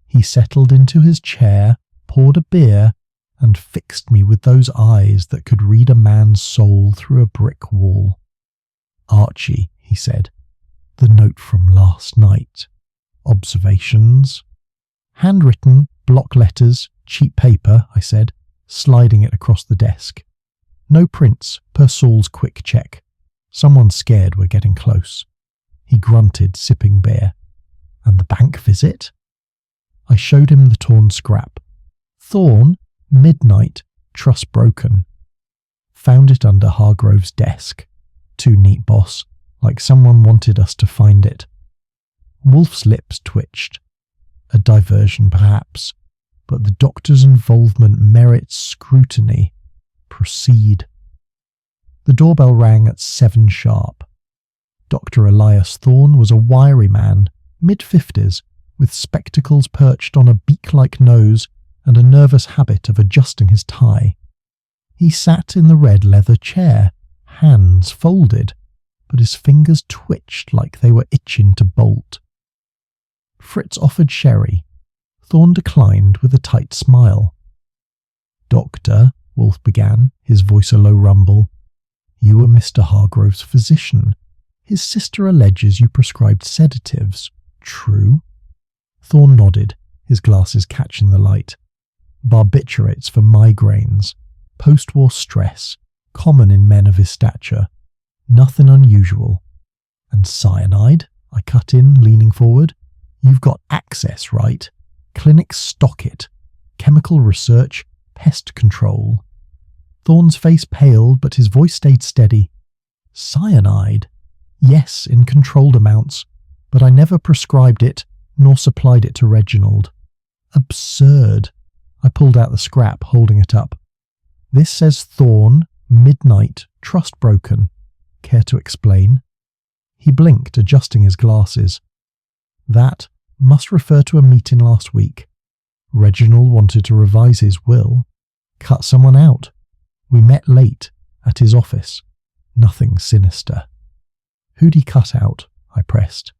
He settled into his chair, poured a beer, and fixed me with those eyes that could read a man's soul through a brick wall. Archie, he said, the note from last night. Observations? Handwritten, block letters, cheap paper, I said, sliding it across the desk. No prints, per Saul's quick check. Someone's scared we're getting close. He grunted, sipping beer. And the bank visit? I showed him the torn scrap. Thorne, midnight, truss broken. Found it under Hargrove's desk. Too neat, boss, like someone wanted us to find it. Wolfe's lips twitched. A diversion, perhaps, but the doctor's involvement merits scrutiny. Proceed. The doorbell rang at 7 sharp. Dr. Elias Thorne was a wiry man, mid-50s, with spectacles perched on a beak-like nose and a nervous habit of adjusting his tie. He sat in the red leather chair, hands folded, but his fingers twitched like they were itching to bolt. Fritz offered sherry. Thorne declined with a tight smile. Doctor, Wolfe began, his voice a low rumble, you were Mr. Hargrove's physician. His sister alleges you prescribed sedatives. True? Thorne nodded, his glasses catching the light. Barbiturates for migraines. Post-war stress. Common in men of his stature. Nothing unusual. And cyanide? I cut in, leaning forward. You've got access, right? Clinics stock it. Chemical research, pest control. Thorne's face paled, but his voice stayed steady. Cyanide? Yes, in controlled amounts, but I never prescribed it nor supplied it to Reginald. Absurd. I pulled out the scrap, holding it up. This says Thorn, midnight, trust broken. Care to explain? He blinked, adjusting his glasses. That must refer to a meeting last week. Reginald wanted to revise his will. Cut someone out. We met late, at his office. Nothing sinister. Who'd he cut out? I pressed.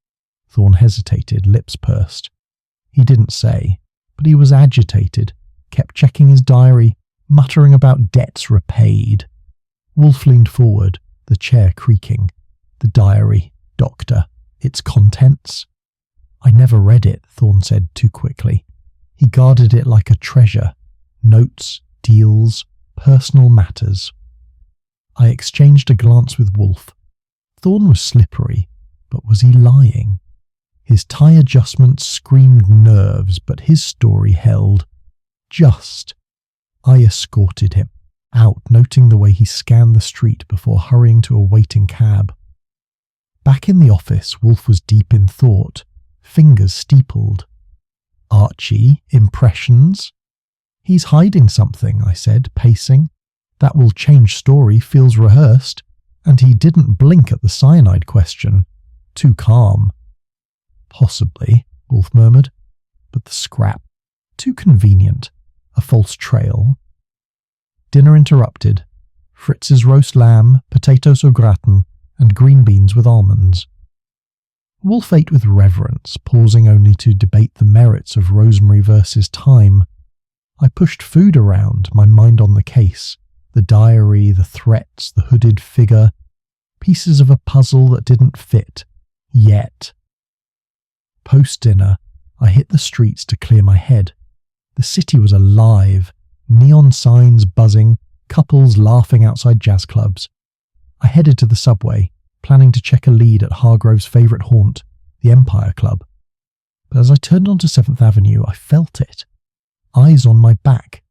Thorn hesitated, lips pursed. He didn't say, but he was agitated, kept checking his diary, muttering about debts repaid. Wolfe leaned forward, the chair creaking. The diary, doctor, its contents. I never read it, Thorn said too quickly. He guarded it like a treasure. Notes, deals, personal matters. I exchanged a glance with Wolfe. Thorn was slippery, but was he lying? His tie adjustments screamed nerves, but his story held. Just. I escorted him out, noting the way he scanned the street before hurrying to a waiting cab. Back in the office, Wolfe was deep in thought, fingers steepled. Archie, impressions? He's hiding something, I said, pacing. That will change story, feels rehearsed. And he didn't blink at the cyanide question. Too calm. Possibly, Wolfe murmured. But the scrap. Too convenient. A false trail. Dinner interrupted. Fritz's roast lamb, potatoes au gratin, and green beans with almonds. Wolfe ate with reverence, pausing only to debate the merits of rosemary versus thyme. I pushed food around, my mind on the case. The diary, the threats, the hooded figure. Pieces of a puzzle that didn't fit. Yet. Post-dinner, I hit the streets to clear my head. The city was alive. Neon signs buzzing, couples laughing outside jazz clubs. I headed to the subway, planning to check a lead at Hargrove's favourite haunt, the Empire Club. But as I turned onto 7th Avenue, I felt it. Eyes on my back.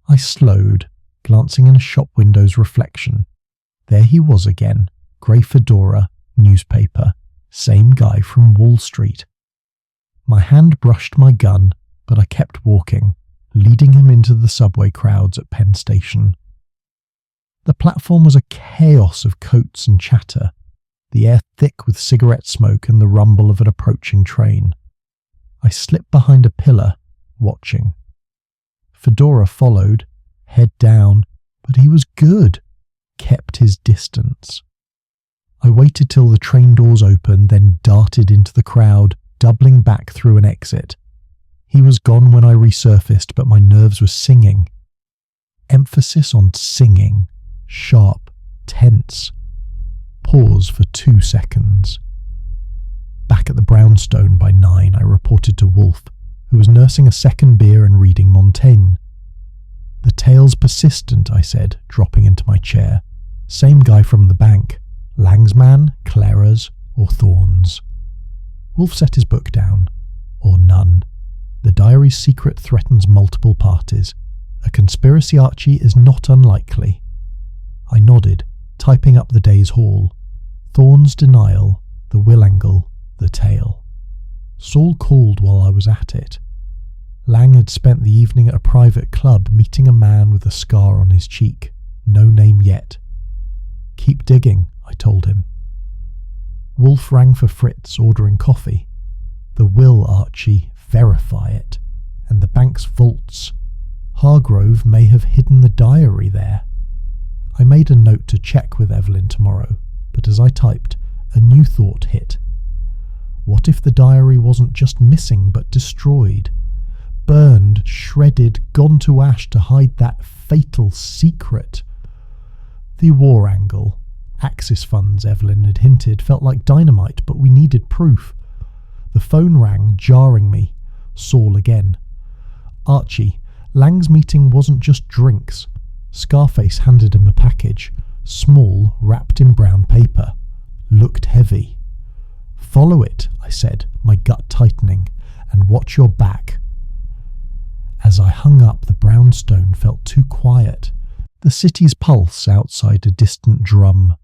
I slowed, glancing in a shop window's reflection. There he was again, grey fedora, newspaper, same guy from Wall Street. My hand brushed my gun, but I kept walking, leading him into the subway crowds at Penn Station. The platform was a chaos of coats and chatter, the air thick with cigarette smoke and the rumble of an approaching train. I slipped behind a pillar, watching. Fedora followed, head down, but he was good, kept his distance. I waited till the train doors opened, then darted into the crowd, doubling back through an exit. He was gone when I resurfaced, but my nerves were singing. Emphasis on singing. Sharp, tense. Pause for 2 seconds. Back at the brownstone by 9, I reported to Wolfe, who was nursing a second beer and reading Montaigne. The tale's persistent, I said, dropping into my chair. Same guy from the bank. Langsman, Clara's, or Thorn's. Wolfe set his book down. Or none. The diary's secret threatens multiple parties. A conspiracy, Archie, is not unlikely. I nodded, typing up the day's haul. Thorn's denial, the will angle, the tale. Saul called while I was at it. Lang had spent the evening at a private club meeting a man with a scar on his cheek. No name yet. Keep digging, I told him. Wolfe rang for Fritz, ordering coffee. The will, Archie, verify it. And the bank's vaults. Hargrove may have hidden the diary there. I made a note to check with Evelyn tomorrow, but as I typed, a new thought hit. What if the diary wasn't just missing but destroyed? Burned, shredded, gone to ash to hide that fatal secret? The war angle. Axis funds, Evelyn had hinted, felt like dynamite, but we needed proof. The phone rang, jarring me. Saul again. Archie, Lang's meeting wasn't just drinks. Scarface handed him a package, small, wrapped in brown paper. Looked heavy. Follow it, I said, my gut tightening, and watch your back. As I hung up, the brownstone felt too quiet. The city's pulse outside a distant drum.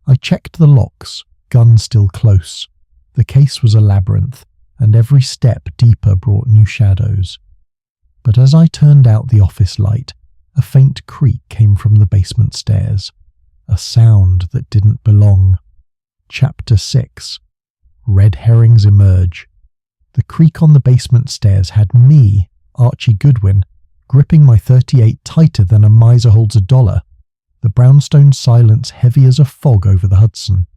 I checked the locks, gun still close. The case was a labyrinth, and every step deeper brought new shadows. But as I turned out the office light, a faint creak came from the basement stairs. A sound that didn't belong. Chapter 6. Red herrings emerge. The creak on the basement stairs had me, Archie Goodwin, gripping my .38 tighter than a miser holds $1. The brownstone silence heavy as a fog over the Hudson.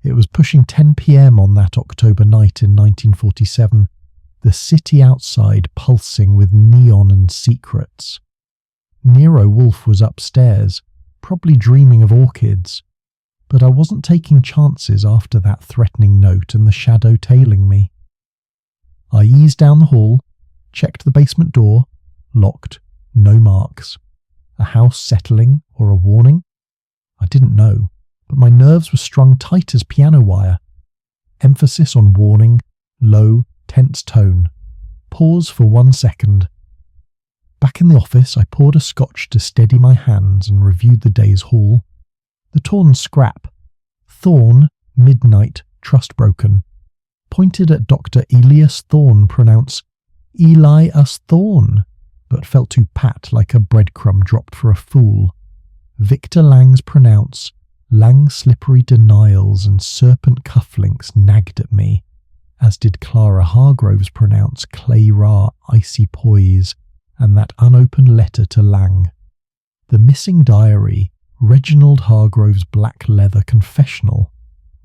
It was pushing 10 p.m. on that October night in 1947, the city outside pulsing with neon and secrets. Nero Wolfe was upstairs, probably dreaming of orchids, but I wasn't taking chances after that threatening note and the shadow tailing me. I eased down the hall, checked the basement door, locked, no marks. A house settling or a warning? I didn't know, but my nerves were strung tight as piano wire. Emphasis on warning, low, tense tone. Pause for 1 second. Back in the office, I poured a scotch to steady my hands and reviewed the day's haul. The torn scrap. Thorn, midnight, trust broken. Pointed at Dr. Elias Thorne, pronounce Eli as Thorne, but felt too pat like a breadcrumb dropped for a fool. Victor Lang's pronounce Lang slippery denials and serpent cufflinks nagged at me, as did Clara Hargrove's pronounce clay ra icy poise and that unopened letter to Lang. The missing diary, Reginald Hargrove's black leather confessional,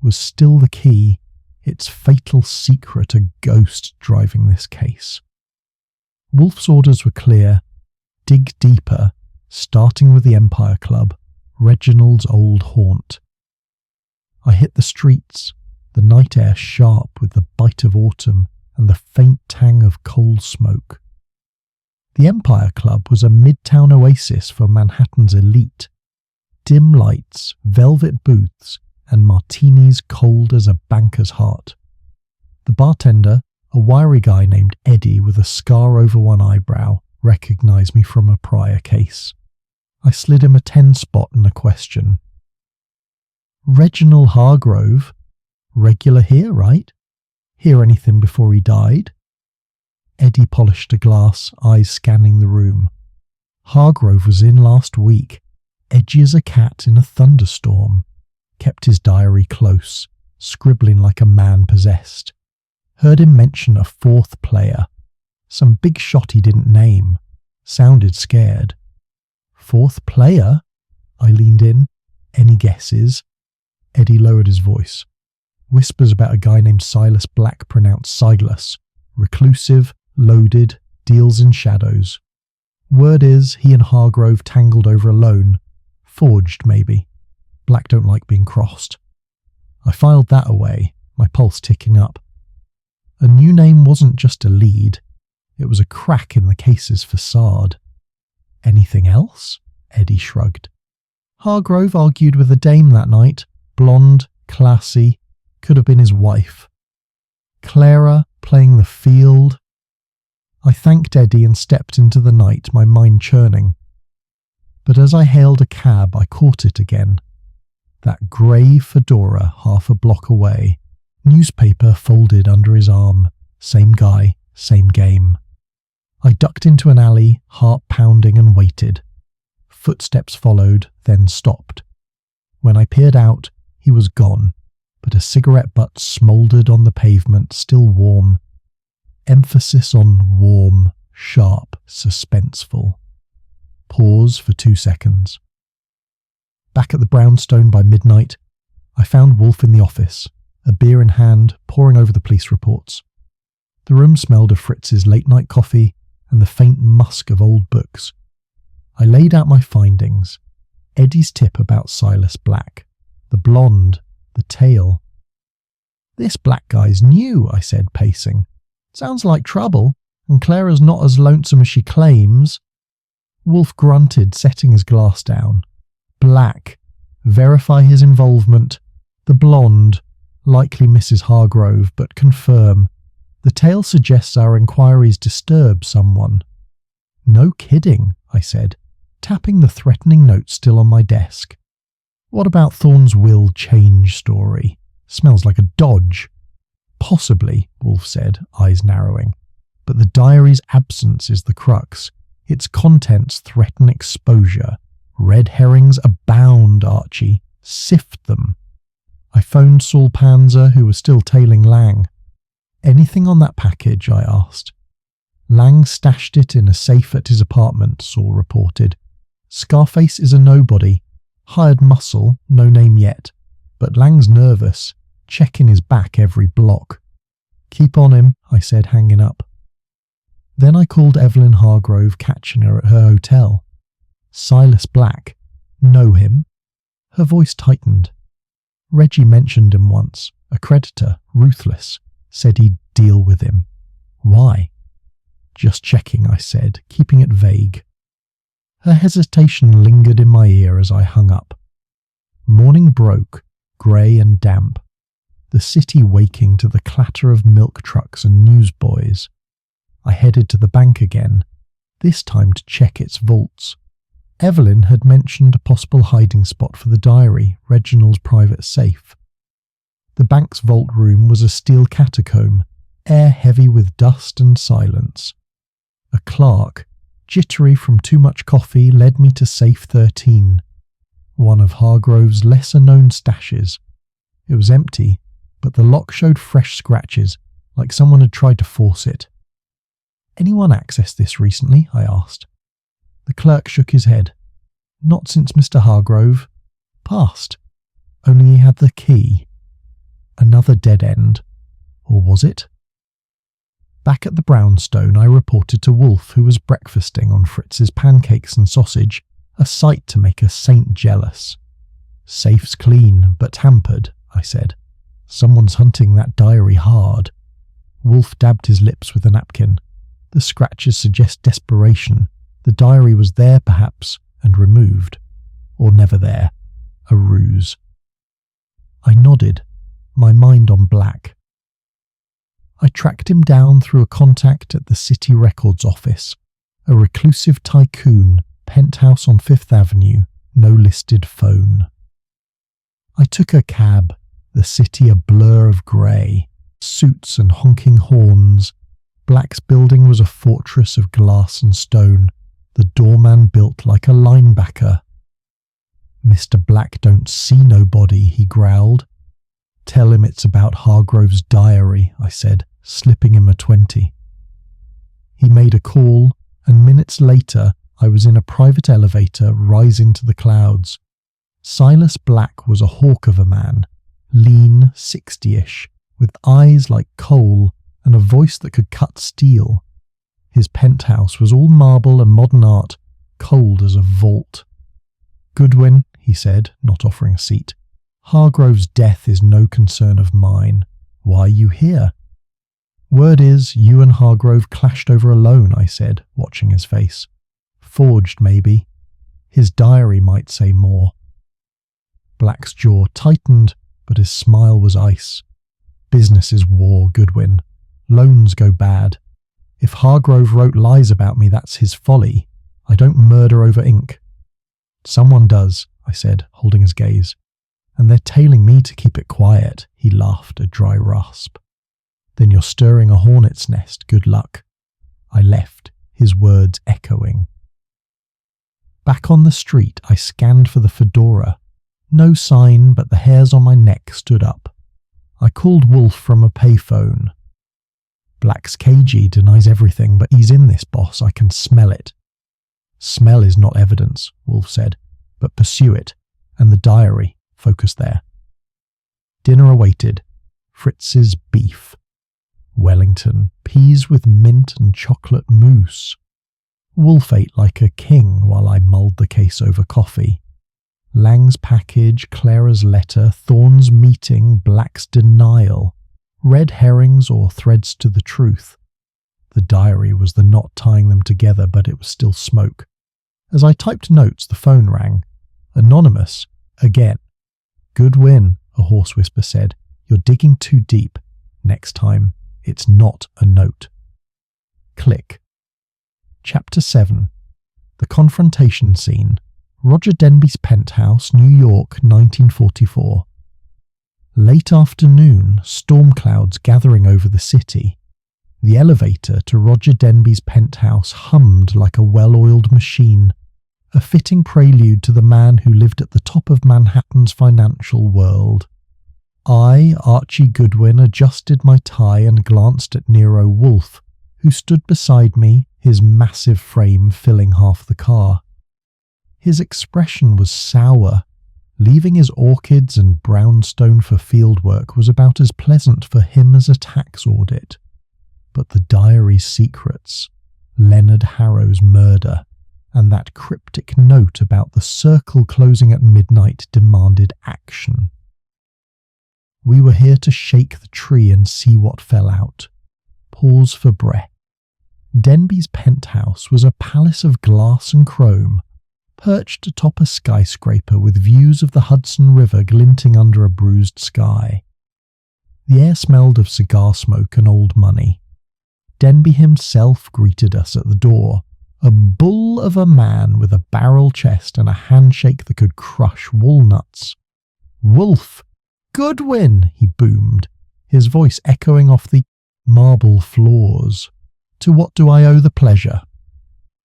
was still the key, its fatal secret a ghost driving this case. Wolfe's orders were clear. Dig deeper, starting with the Empire Club, Reginald's old haunt. I hit the streets, the night air sharp with the bite of autumn and the faint tang of coal smoke. The Empire Club was a midtown oasis for Manhattan's elite. Dim lights, velvet booths, and martinis cold as a banker's heart. The bartender, a wiry guy named Eddie with a scar over one eyebrow, recognised me from a prior case. I slid him a 10 spot and a question. Reginald Hargrove? Regular here, right? Hear anything before he died? Eddie polished a glass, eyes scanning the room. Hargrove was in last week, edgy as a cat in a thunderstorm. Kept his diary close, scribbling like a man possessed. Heard him mention a fourth player. Some big shot he didn't name. Sounded scared. Fourth player? I leaned in. Any guesses? Eddie lowered his voice. Whispers about a guy named Silas Black pronounced Silas. Reclusive, loaded, deals in shadows. Word is he and Hargrove tangled over a loan. Forged, maybe. Black don't like being crossed. I filed that away, my pulse ticking up. A new name wasn't just a lead. It was a crack in the case's facade. Anything else? Eddie shrugged. Hargrove argued with a dame that night. Blonde, classy, could have been his wife. Clara playing the field. I thanked Eddie and stepped into the night, my mind churning. But as I hailed a cab, I caught it again. That grey fedora half a block away, newspaper folded under his arm, same guy, same game. I ducked into an alley, heart pounding, and waited. Footsteps followed, then stopped. When I peered out, he was gone, but a cigarette butt smouldered on the pavement, still warm. Emphasis on warm, sharp, suspenseful. Pause for 2 seconds. Back at the brownstone by midnight, I found Wolfe in the office, a beer in hand, poring over the police reports. The room smelled of Fritz's late-night coffee and the faint musk of old books. I laid out my findings. Eddie's tip about Silas Black. The blonde. The tail. This black guy's new, I said, pacing. Sounds like trouble, and Clara's not as lonesome as she claims. Wolfe grunted, setting his glass down. Black. Verify his involvement. The blonde. Likely Mrs. Hargrove, but confirm. The tale suggests our inquiries disturb someone. No kidding, I said, tapping the threatening note still on my desk. What about Thorne's will change story? Smells like a dodge. Possibly, Wolfe said, eyes narrowing. But the diary's absence is the crux. Its contents threaten exposure. Red herrings abound, Archie. Sift them. I phoned Saul Panzer, who was still tailing Lang. Anything on that package? I asked. Lang stashed it in a safe at his apartment, Saul reported. Scarface is a nobody. Hired muscle, no name yet. But Lang's nervous, checking his back every block. Keep on him, I said, hanging up. Then I called Evelyn Hargrove, catching her at her hotel. Silas Black. Know him? Her voice tightened. Reggie mentioned him once. A creditor, ruthless. Said he'd deal with him. Why? Just checking, I said, keeping it vague. Her hesitation lingered in my ear as I hung up. Morning broke, grey and damp. The city waking to the clatter of milk trucks and newsboys. I headed to the bank again, this time to check its vaults. Evelyn had mentioned a possible hiding spot for the diary, Reginald's private safe. The bank's vault room was a steel catacomb, air heavy with dust and silence. A clerk, jittery from too much coffee, led me to safe 13, one of Hargrove's lesser-known stashes. It was empty, but the lock showed fresh scratches, like someone had tried to force it. Anyone accessed this recently? I asked. The clerk shook his head. Not since Mr. Hargrove. Past. Only he had the key. Another dead end. Or was it? Back at the brownstone, I reported to Wolfe, who was breakfasting on Fritz's pancakes and sausage, a sight to make a saint jealous. Safe's clean, but tampered, I said. Someone's hunting that diary hard. Wolfe dabbed his lips with a napkin. The scratches suggest desperation. The diary was there, perhaps, and removed. Or never there. A ruse. I nodded, my mind on Black. I tracked him down through a contact at the City Records office. A reclusive tycoon, penthouse on Fifth Avenue, no listed phone. I took a cab, the city a blur of grey, suits and honking horns. Black's building was a fortress of glass and stone, the doorman built like a linebacker. Mr. Black don't see nobody, he growled. Tell him it's about Hargrove's diary, I said, slipping him a 20. He made a call, and minutes later I was in a private elevator rising to the clouds. Silas Black was a hawk of a man, lean, 60-ish, with eyes like coal and a voice that could cut steel. His penthouse was all marble and modern art, cold as a vault. Goodwin, he said, not offering a seat. Hargrove's death is no concern of mine. Why are you here? Word is, you and Hargrove clashed over a loan, I said, watching his face. Forged, maybe. His diary might say more. Black's jaw tightened, but his smile was ice. Business is war, Goodwin. Loans go bad. If Hargrove wrote lies about me, that's his folly. I don't murder over ink. Someone does, I said, holding his gaze. And they're tailing me to keep it quiet, he laughed, a dry rasp. Then you're stirring a hornet's nest, good luck. I left, his words echoing. Back on the street, I scanned for the fedora. No sign, but the hairs on my neck stood up. I called Wolfe from a payphone. Black's cagey, denies everything, but he's in this, boss. I can smell it. Smell is not evidence, Wolfe said, but pursue it, and the diary, focus there. Dinner awaited. Fritz's beef. Wellington, peas with mint and chocolate mousse. Wolfe ate like a king while I mulled the case over coffee. Lang's package, Clara's letter, Thorne's meeting, Black's denial. Red herrings or threads to the truth. The diary was the knot tying them together, but it was still smoke. As I typed notes, the phone rang. Anonymous, again. Goodwin, a hoarse whisper said. You're digging too deep. Next time, it's not a note. Click. Chapter 7. The confrontation scene. Roger Denby's penthouse, New York, 1944. Late afternoon, storm clouds gathering over the city. The elevator to Roger Denby's penthouse hummed like a well-oiled machine, a fitting prelude to the man who lived at the top of Manhattan's financial world. I, Archie Goodwin, adjusted my tie and glanced at Nero Wolfe, who stood beside me, his massive frame filling half the car. His expression was sour. Leaving his orchids and brownstone for fieldwork was about as pleasant for him as a tax audit. But the diary's secrets, Leonard Harrow's murder, and that cryptic note about the circle closing at midnight demanded action. We were here to shake the tree and see what fell out. Pause for breath. Denby's penthouse was a palace of glass and chrome, perched atop a skyscraper with views of the Hudson River glinting under a bruised sky. The air smelled of cigar smoke and old money. Denby himself greeted us at the door, a bull of a man with a barrel chest and a handshake that could crush walnuts. "Wolfe! Goodwin!" he boomed, his voice echoing off the marble floors. "To what do I owe the pleasure?"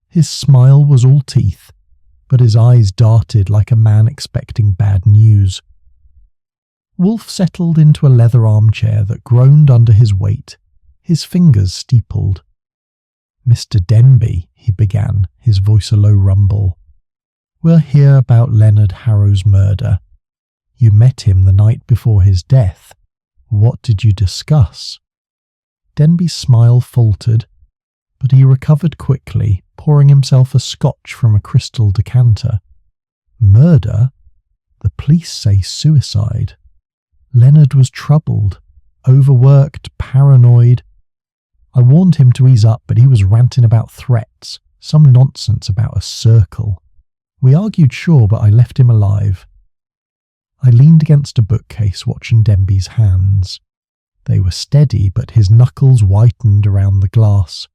His smile was all teeth, but his eyes darted like a man expecting bad news. Wolfe settled into a leather armchair that groaned under his weight, his fingers steepled. "Mr. Denby," he began, his voice a low rumble. "We're here about Leonard Harrow's murder. You met him the night before his death. What did you discuss?" Denby's smile faltered, but he recovered quickly, pouring himself a scotch from a crystal decanter. "Murder? The police say suicide. Leonard was troubled, overworked, paranoid. I warned him to ease up, but he was ranting about threats, some nonsense about a circle. We argued, sure, but I left him alive." I leaned against a bookcase watching Denby's hands. They were steady, but his knuckles whitened around the glass.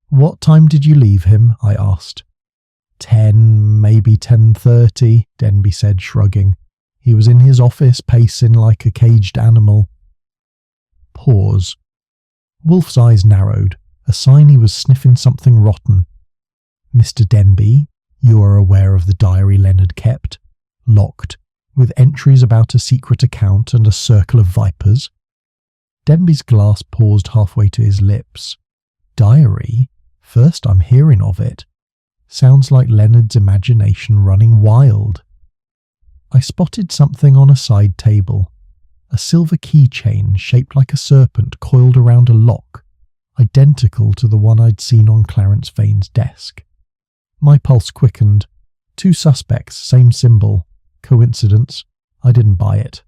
"What time did you leave him?" I asked. 10, maybe 10:30, Denby said, shrugging. "He was in his office, pacing like a caged animal." Pause. Wolfe's eyes narrowed, a sign he was sniffing something rotten. "Mr. Denby, you are aware of the diary Leonard kept, locked, with entries about a secret account and a circle of vipers?" Denby's glass paused halfway to his lips. "Diary? First I'm hearing of it. Sounds like Leonard's imagination running wild." I spotted something on a side table. A silver keychain shaped like a serpent coiled around a lock, identical to the one I'd seen on Clarence Vane's desk. My pulse quickened. 2 suspects, same symbol. Coincidence? I didn't buy it.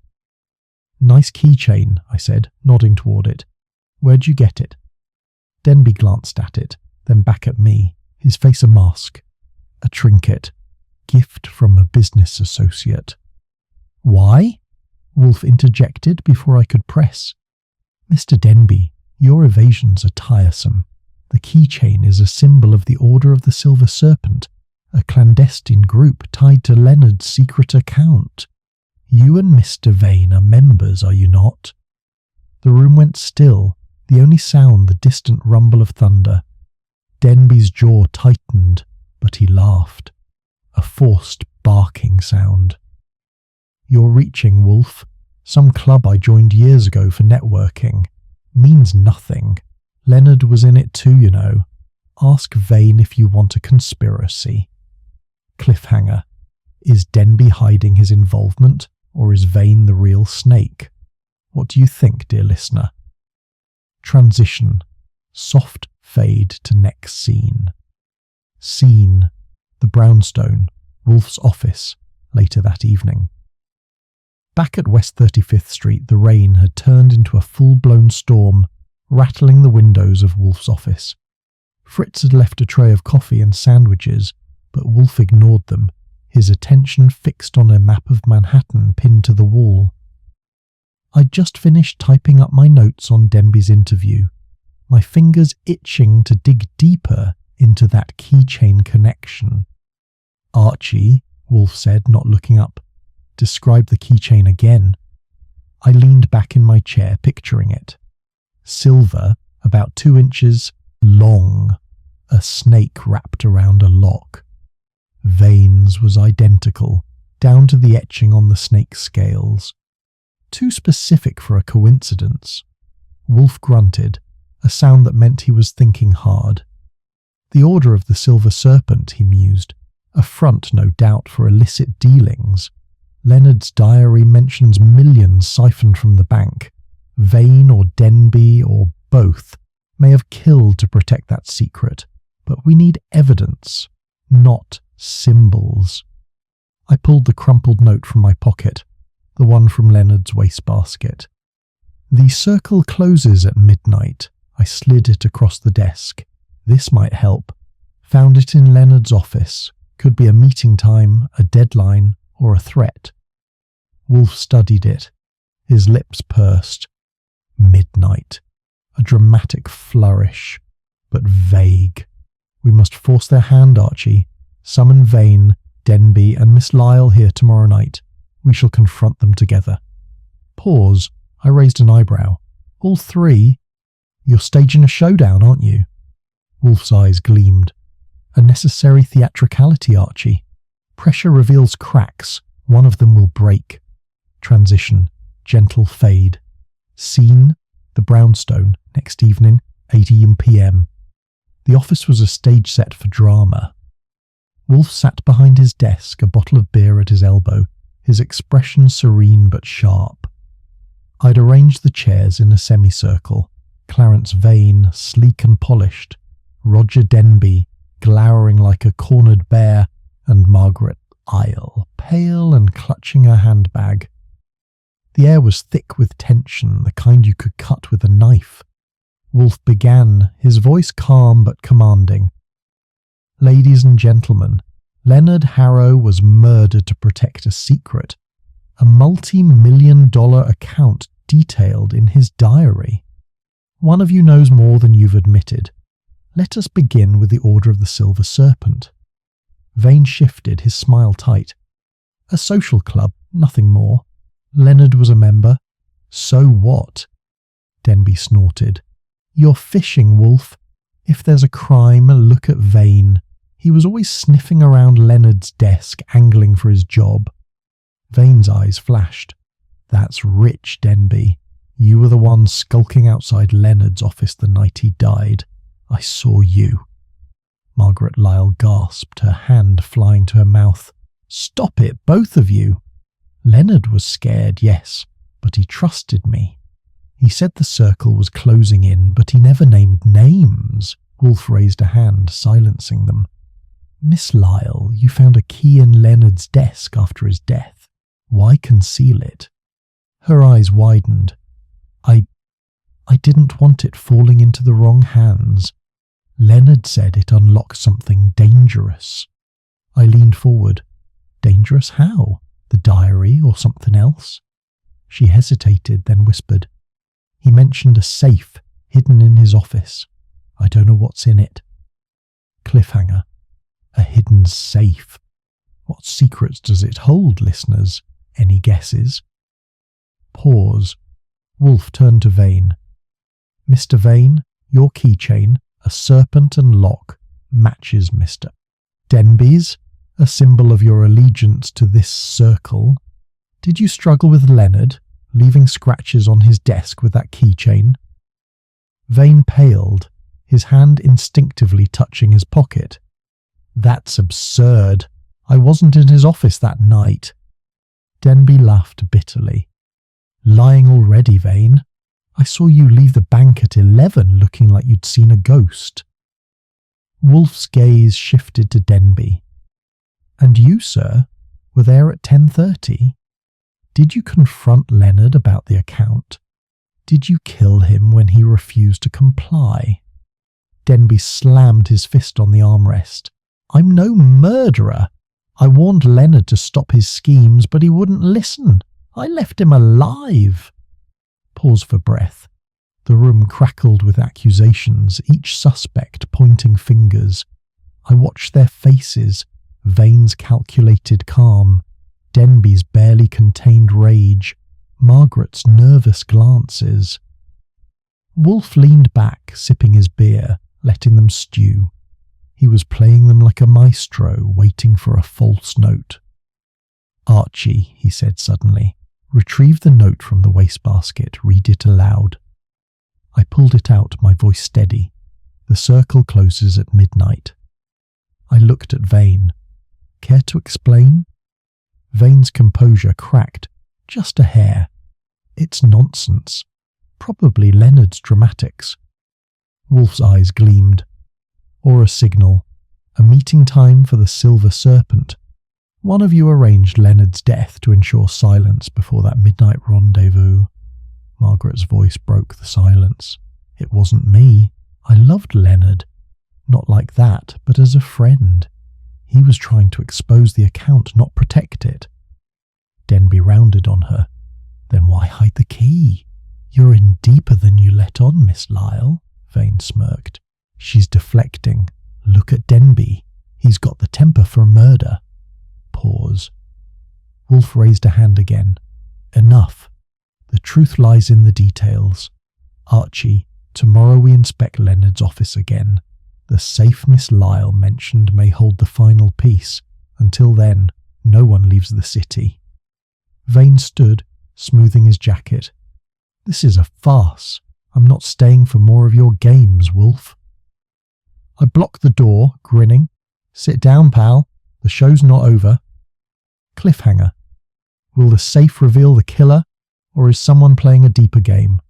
"Nice keychain," I said, nodding toward it. "Where'd you get it?" Denby glanced at it, then back at me, his face a mask. "A trinket. Gift from a business associate." "Why?" Wolfe interjected before I could press. "Mr. Denby, your evasions are tiresome. The keychain is a symbol of the Order of the Silver Serpent, a clandestine group tied to Leonard's secret account. You and Mr. Vane are members, are you not?" The room went still, the only sound the distant rumble of thunder. Denby's jaw tightened, but he laughed. A forced barking sound. "You're reaching, Wolfe. Some club I joined years ago for networking. Means nothing. Leonard was in it too, you know. Ask Vane if you want a conspiracy." Cliffhanger. Is Denby hiding his involvement, or is Vane the real snake? What do you think, dear listener? Transition. Soft fade to next scene. Scene. The brownstone. Wolfe's office. Later that evening. Back at West 35th Street, the rain had turned into a full-blown storm, rattling the windows of Wolfe's office. Fritz had left a tray of coffee and sandwiches, but Wolfe ignored them, his attention fixed on a map of Manhattan pinned to the wall. I'd just finished typing up my notes on Denby's interview, my fingers itching to dig deeper into that keychain connection. "Archie, Wolfe said, not looking up. Describe the keychain again. I leaned back in my chair, picturing it. Silver, about 2 inches long, a snake wrapped around a lock. Vane's was identical, down to the etching on the snake's scales. Too specific for a coincidence. Wolfe grunted, a sound that meant he was thinking hard. The Order of the Silver Serpent, he mused. A front, no doubt, for illicit dealings. Leonard's diary mentions millions siphoned from the bank. Vane or Denby, or both, may have killed to protect that secret, but we need evidence, not symbols. I pulled the crumpled note from my pocket, the one from Leonard's wastebasket. The circle closes at midnight. I slid it across the desk. This might help. Found it in Leonard's office. Could be a meeting time, a deadline, or a threat. Wolfe studied it. His lips pursed. Midnight. A dramatic flourish, but vague. We must force their hand, Archie. Summon Vane, Denby, and Miss Lyle here tomorrow night. We shall confront them together. Pause. I raised an eyebrow. All three? You're staging a showdown, aren't you? Wolfe's eyes gleamed. A necessary theatricality, Archie. Pressure reveals cracks. One of them will break. Transition. Gentle fade. Scene. The brownstone. Next evening, 8 p.m. The office was a stage set for drama. Wolfe sat behind his desk, a bottle of beer at his elbow, his expression serene but sharp. I'd arranged the chairs in a semicircle. Clarence Vane, sleek and polished. Roger Denby, glowering like a cornered bear, and Margaret Isle, pale and clutching her handbag. The air was thick with tension, the kind you could cut with a knife. Wolfe began, his voice calm but commanding. Ladies and gentlemen, Leonard Harrow was murdered to protect a secret, a multi-million-dollar account detailed in his diary. One of you knows more than you've admitted. Let us begin with the Order of the Silver Serpent. Vane shifted, his smile tight. A social club, nothing more. Leonard was a member. So what? Denby snorted. You're fishing, Wolfe. If there's a crime, look at Vane. He was always sniffing around Leonard's desk, angling for his job. Vane's eyes flashed. That's rich, Denby. You were the one skulking outside Leonard's office the night he died. I saw you. Margaret Lyle gasped, her hand flying to her mouth. Stop it, both of you. Leonard was scared, yes, but he trusted me. He said the circle was closing in, but he never named names. Wolfe raised a hand, silencing them. Miss Lyle, you found a key in Leonard's desk after his death. Why conceal it? Her eyes widened. I didn't want it falling into the wrong hands. Leonard said it unlocked something dangerous. I leaned forward. Dangerous how? The diary or something else? She hesitated, then whispered. He mentioned a safe hidden in his office. I don't know what's in it. Cliffhanger. A hidden safe. What secrets does it hold, listeners? Any guesses? Pause. Wolfe turned to Vane. Mr. Vane, your keychain, a serpent and lock, matches Mr. Denby's, a symbol of your allegiance to this circle. Did you struggle with Leonard, leaving scratches on his desk with that keychain? Vane paled, his hand instinctively touching his pocket. That's absurd. I wasn't in his office that night. Denby laughed bitterly. Lying already, Vane. I saw you leave the bank at 11 looking like you'd seen a ghost. Wolfe's gaze shifted to Denby. And you, sir, were there at 10:30? Did you confront Leonard about the account? Did you kill him when he refused to comply? Denby slammed his fist on the armrest. I'm no murderer. I warned Leonard to stop his schemes, but he wouldn't listen. I left him alive. Pause for breath. The room crackled with accusations, each suspect pointing fingers. I watched their faces. Vane's calculated calm, Denby's barely contained rage, Margaret's nervous glances. Wolfe leaned back, sipping his beer, letting them stew. He was playing them like a maestro, waiting for a false note. "Archie," he said suddenly, "retrieve the note from the wastebasket, read it aloud." I pulled it out, my voice steady. The circle closes at midnight. I looked at Vane. Care to explain? Vane's composure cracked, just a hair. It's nonsense. Probably Leonard's dramatics. Wolfe's eyes gleamed. Or a signal. A meeting time for the Silver Serpent. One of you arranged Leonard's death to ensure silence before that midnight rendezvous. Margaret's voice broke the silence. It wasn't me. I loved Leonard. Not like that, but as a friend. He was trying to expose the account, not protect it. Denby rounded on her. "Then why hide the key? You're in deeper than you let on, Miss Lyle," Vane smirked. "She's deflecting. Look at Denby. He's got the temper for murder." Pause. Wolfe raised a hand again. "Enough. The truth lies in the details. Archie, tomorrow we inspect Leonard's office again. The safe Miss Lyle mentioned may hold the final piece. Until then, no one leaves the city." Vane stood, smoothing his jacket. "This is a farce. I'm not staying for more of your games, Wolfe." I blocked the door, grinning. "Sit down, pal. The show's not over." Cliffhanger. Will the safe reveal the killer, or is someone playing a deeper game?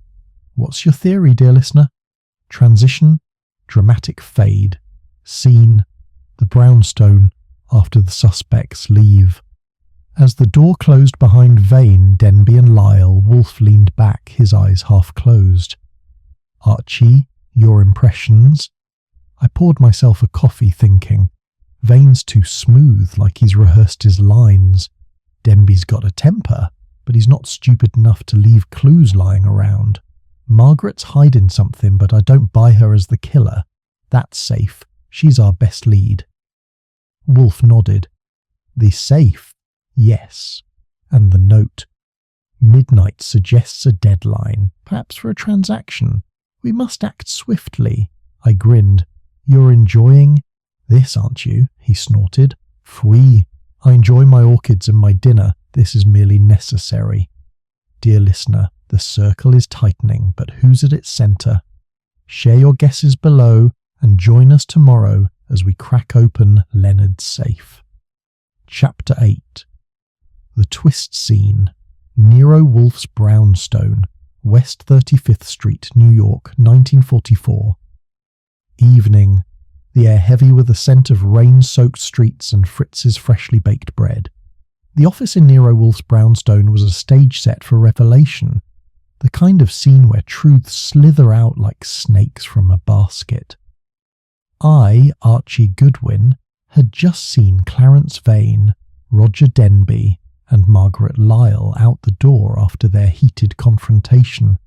What's your theory, dear listener? Transition, dramatic fade, scene, the brownstone after the suspects leave. As the door closed behind Vane, Denby and Lyle, Wolfe leaned back, his eyes half closed. "Archie, your impressions?" I poured myself a coffee, thinking, Vane's too smooth, like he's rehearsed his lines. Denby's got a temper, but he's not stupid enough to leave clues lying around. Margaret's hiding something, but I don't buy her as the killer. That's safe. She's our best lead. Wolfe nodded. The safe? Yes. And the note. Midnight suggests a deadline, perhaps for a transaction. We must act swiftly. I grinned. You're enjoying this, aren't you? He snorted. Phwee. I enjoy my orchids and my dinner. This is merely necessary. Dear listener, the circle is tightening, but who's at its centre? Share your guesses below and join us tomorrow as we crack open Leonard's safe. Chapter 8. The twist scene. Nero Wolfe's brownstone, West 35th Street, New York, 1944. Evening. The air heavy with the scent of rain-soaked streets and Fritz's freshly baked bread. The office in Nero Wolfe's brownstone was a stage set for revelation, the kind of scene where truths slither out like snakes from a basket. I, Archie Goodwin, had just seen Clarence Vane, Roger Denby, and Margaret Lyle out the door after their heated confrontation,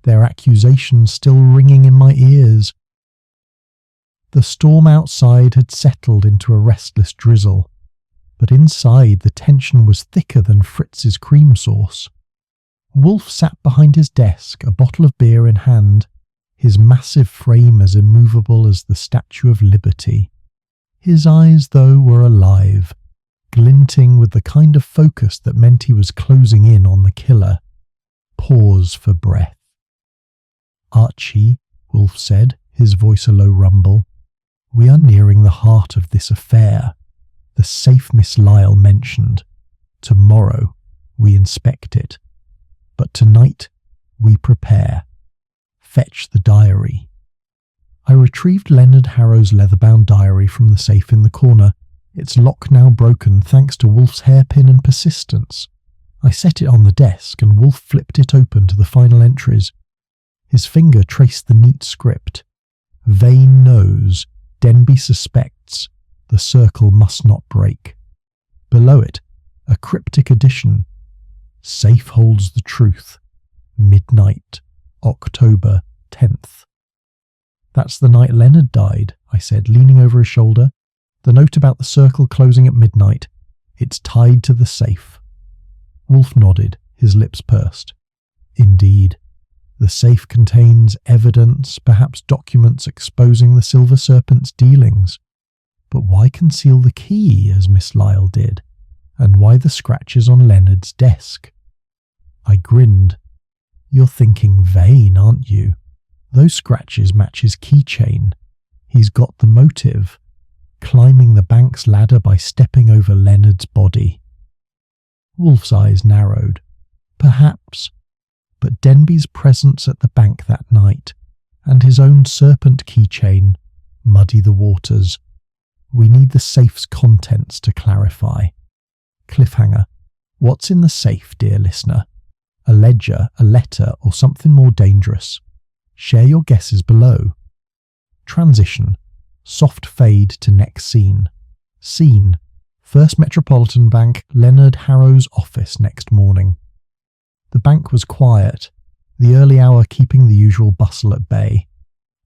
their accusations still ringing in my ears. The storm outside had settled into a restless drizzle, but inside the tension was thicker than Fritz's cream sauce. Wolfe sat behind his desk, a bottle of beer in hand, his massive frame as immovable as the Statue of Liberty. His eyes, though, were alive, glinting with the kind of focus that meant he was closing in on the killer. Pause for breath. Archie, Wolfe said, his voice a low rumble, we are nearing the heart of this affair. The safe Miss Lyle mentioned. Tomorrow we inspect it. But tonight we prepare. Fetch the diary. I retrieved Leonard Harrow's leather-bound diary from the safe in the corner, its lock now broken thanks to Wolfe's hairpin and persistence. I set it on the desk and Wolfe flipped it open to the final entries. His finger traced the neat script. Vane knows. Denby suspects. The circle must not break. Below it, a cryptic addition. Safe holds the truth. Midnight, October 10th. That's the night Leonard died, I said, leaning over his shoulder. The note about the circle closing at midnight. It's tied to the safe. Wolfe nodded, his lips pursed. Indeed. The safe contains evidence, perhaps documents exposing the Silver Serpent's dealings. But why conceal the key, as Miss Lyle did? And why the scratches on Leonard's desk? I grinned. You're thinking Vane, aren't you? Those scratches match his keychain. He's got the motive. Climbing the bank's ladder by stepping over Leonard's body. Wolfe's eyes narrowed. Perhaps. But Denby's presence at the bank that night, and his own serpent keychain, muddy the waters. We need the safe's contents to clarify. Cliffhanger. What's in the safe, dear listener? A ledger, a letter, or something more dangerous? Share your guesses below. Transition. Soft fade to next scene. Scene. First Metropolitan Bank, Leonard Harrow's office next morning. The bank was quiet, the early hour keeping the usual bustle at bay.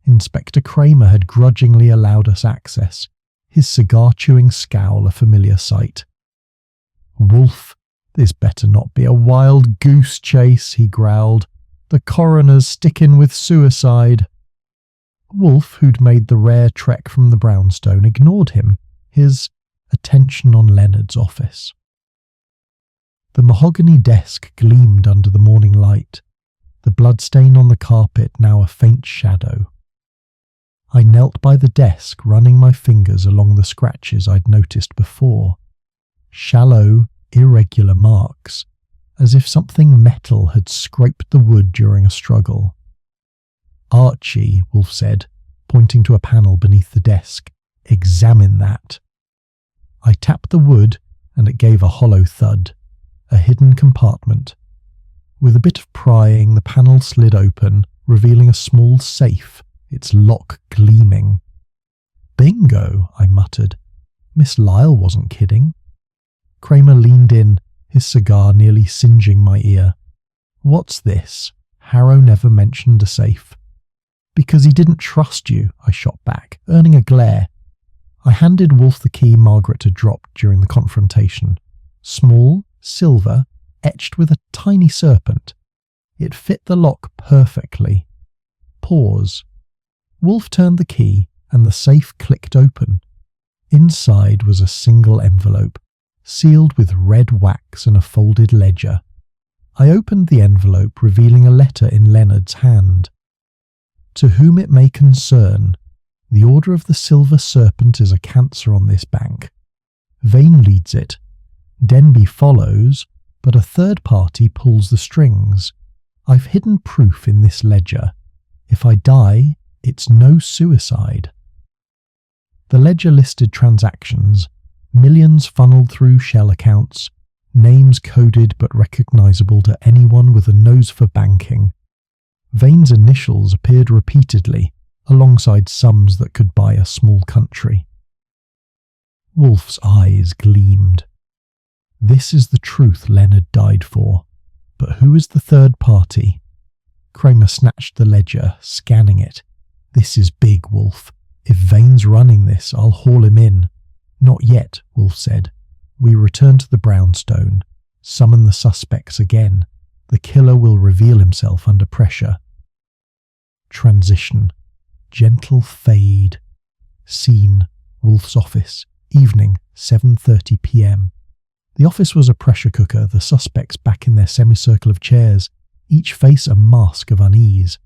Inspector Kramer had grudgingly allowed us access, his cigar-chewing scowl a familiar sight. Wolfe, this better not be a wild goose chase, he growled. The coroner's sticking with suicide. Wolfe, who'd made the rare trek from the brownstone, ignored him, his attention on Leonard's office. The mahogany desk gleamed under the morning light, the bloodstain on the carpet now a faint shadow. I knelt by the desk, running my fingers along the scratches I'd noticed before. Shallow, irregular marks, as if something metal had scraped the wood during a struggle. Archie, Wolfe said, pointing to a panel beneath the desk. Examine that. I tapped the wood, and it gave a hollow thud. A hidden compartment. With a bit of prying, the panel slid open, revealing a small safe, its lock gleaming. Bingo, I muttered. Miss Lyle wasn't kidding. Kramer leaned in, his cigar nearly singeing my ear. What's this? Harrow never mentioned a safe. Because he didn't trust you, I shot back, earning a glare. I handed Wolfe the key Margaret had dropped during the confrontation. Small, silver, etched with a tiny serpent. It fit the lock perfectly. Pause. Wolfe turned the key, and the safe clicked open. Inside was a single envelope, sealed with red wax and a folded ledger. I opened the envelope, revealing a letter in Leonard's hand. To whom it may concern, the Order of the Silver Serpent is a cancer on this bank. Vane leads it. Denby follows, but a third party pulls the strings. I've hidden proof in this ledger. If I die, it's no suicide. The ledger listed transactions, millions funneled through shell accounts, names coded but recognisable to anyone with a nose for banking. Vane's initials appeared repeatedly, alongside sums that could buy a small country. Wolfe's eyes gleamed. This is the truth Leonard died for, but who is the third party? Kramer snatched the ledger, scanning it. This is big, Wolfe. If Vane's running this, I'll haul him in. Not yet, Wolfe said. We return to the brownstone. Summon the suspects again. The killer will reveal himself under pressure. Transition. Gentle fade. Scene. Wolfe's office. Evening, 7:30 p.m. The office was a pressure cooker, the suspects back in their semicircle of chairs, each face a mask of unease.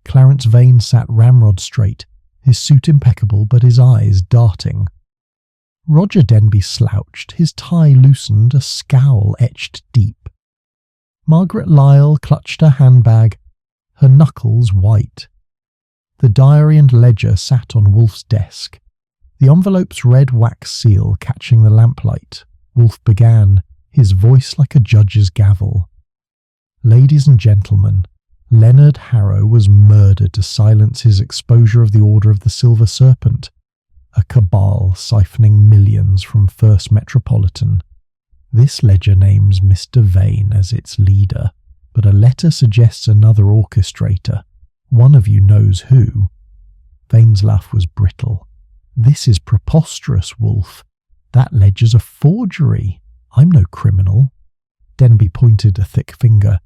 Clarence Vane sat ramrod straight, his suit impeccable but his eyes darting. Roger Denby slouched, his tie loosened, a scowl etched deep. Margaret Lyle clutched her handbag, her knuckles white. The diary and ledger sat on Wolfe's desk, the envelope's red wax seal catching the lamplight. Wolfe began, his voice like a judge's gavel. Ladies and gentlemen, Leonard Harrow was murdered to silence his exposure of the Order of the Silver Serpent, a cabal siphoning millions from First Metropolitan. This ledger names Mr. Vane as its leader, but a letter suggests another orchestrator. One of you knows who. Vane's laugh was brittle. This is preposterous, Wolfe. That ledger's a forgery. I'm no criminal. Denby pointed a thick finger.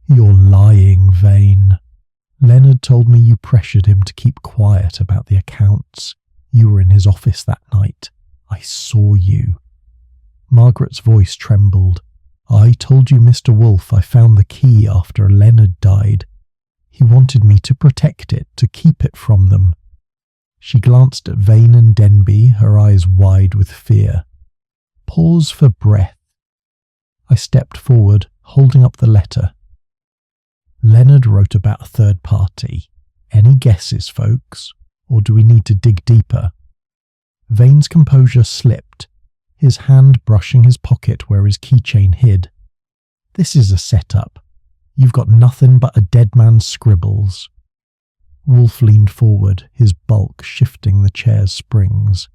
You're lying, Vane. Leonard told me you pressured him to keep quiet about the accounts. You were in his office that night. I saw you. Margaret's voice trembled. I told you, Mr. Wolfe, I found the key after Leonard died. He wanted me to protect it, to keep it from them. She glanced at Vane and Denby, her eyes wide with fear. Pause for breath. I stepped forward, holding up the letter. Leonard wrote about a third party. Any guesses, folks? Or do we need to dig deeper? Vane's composure slipped, his hand brushing his pocket where his keychain hid. This is a setup. You've got nothing but a dead man's scribbles. Wolfe leaned forward, his bulk shifting the chair's springs.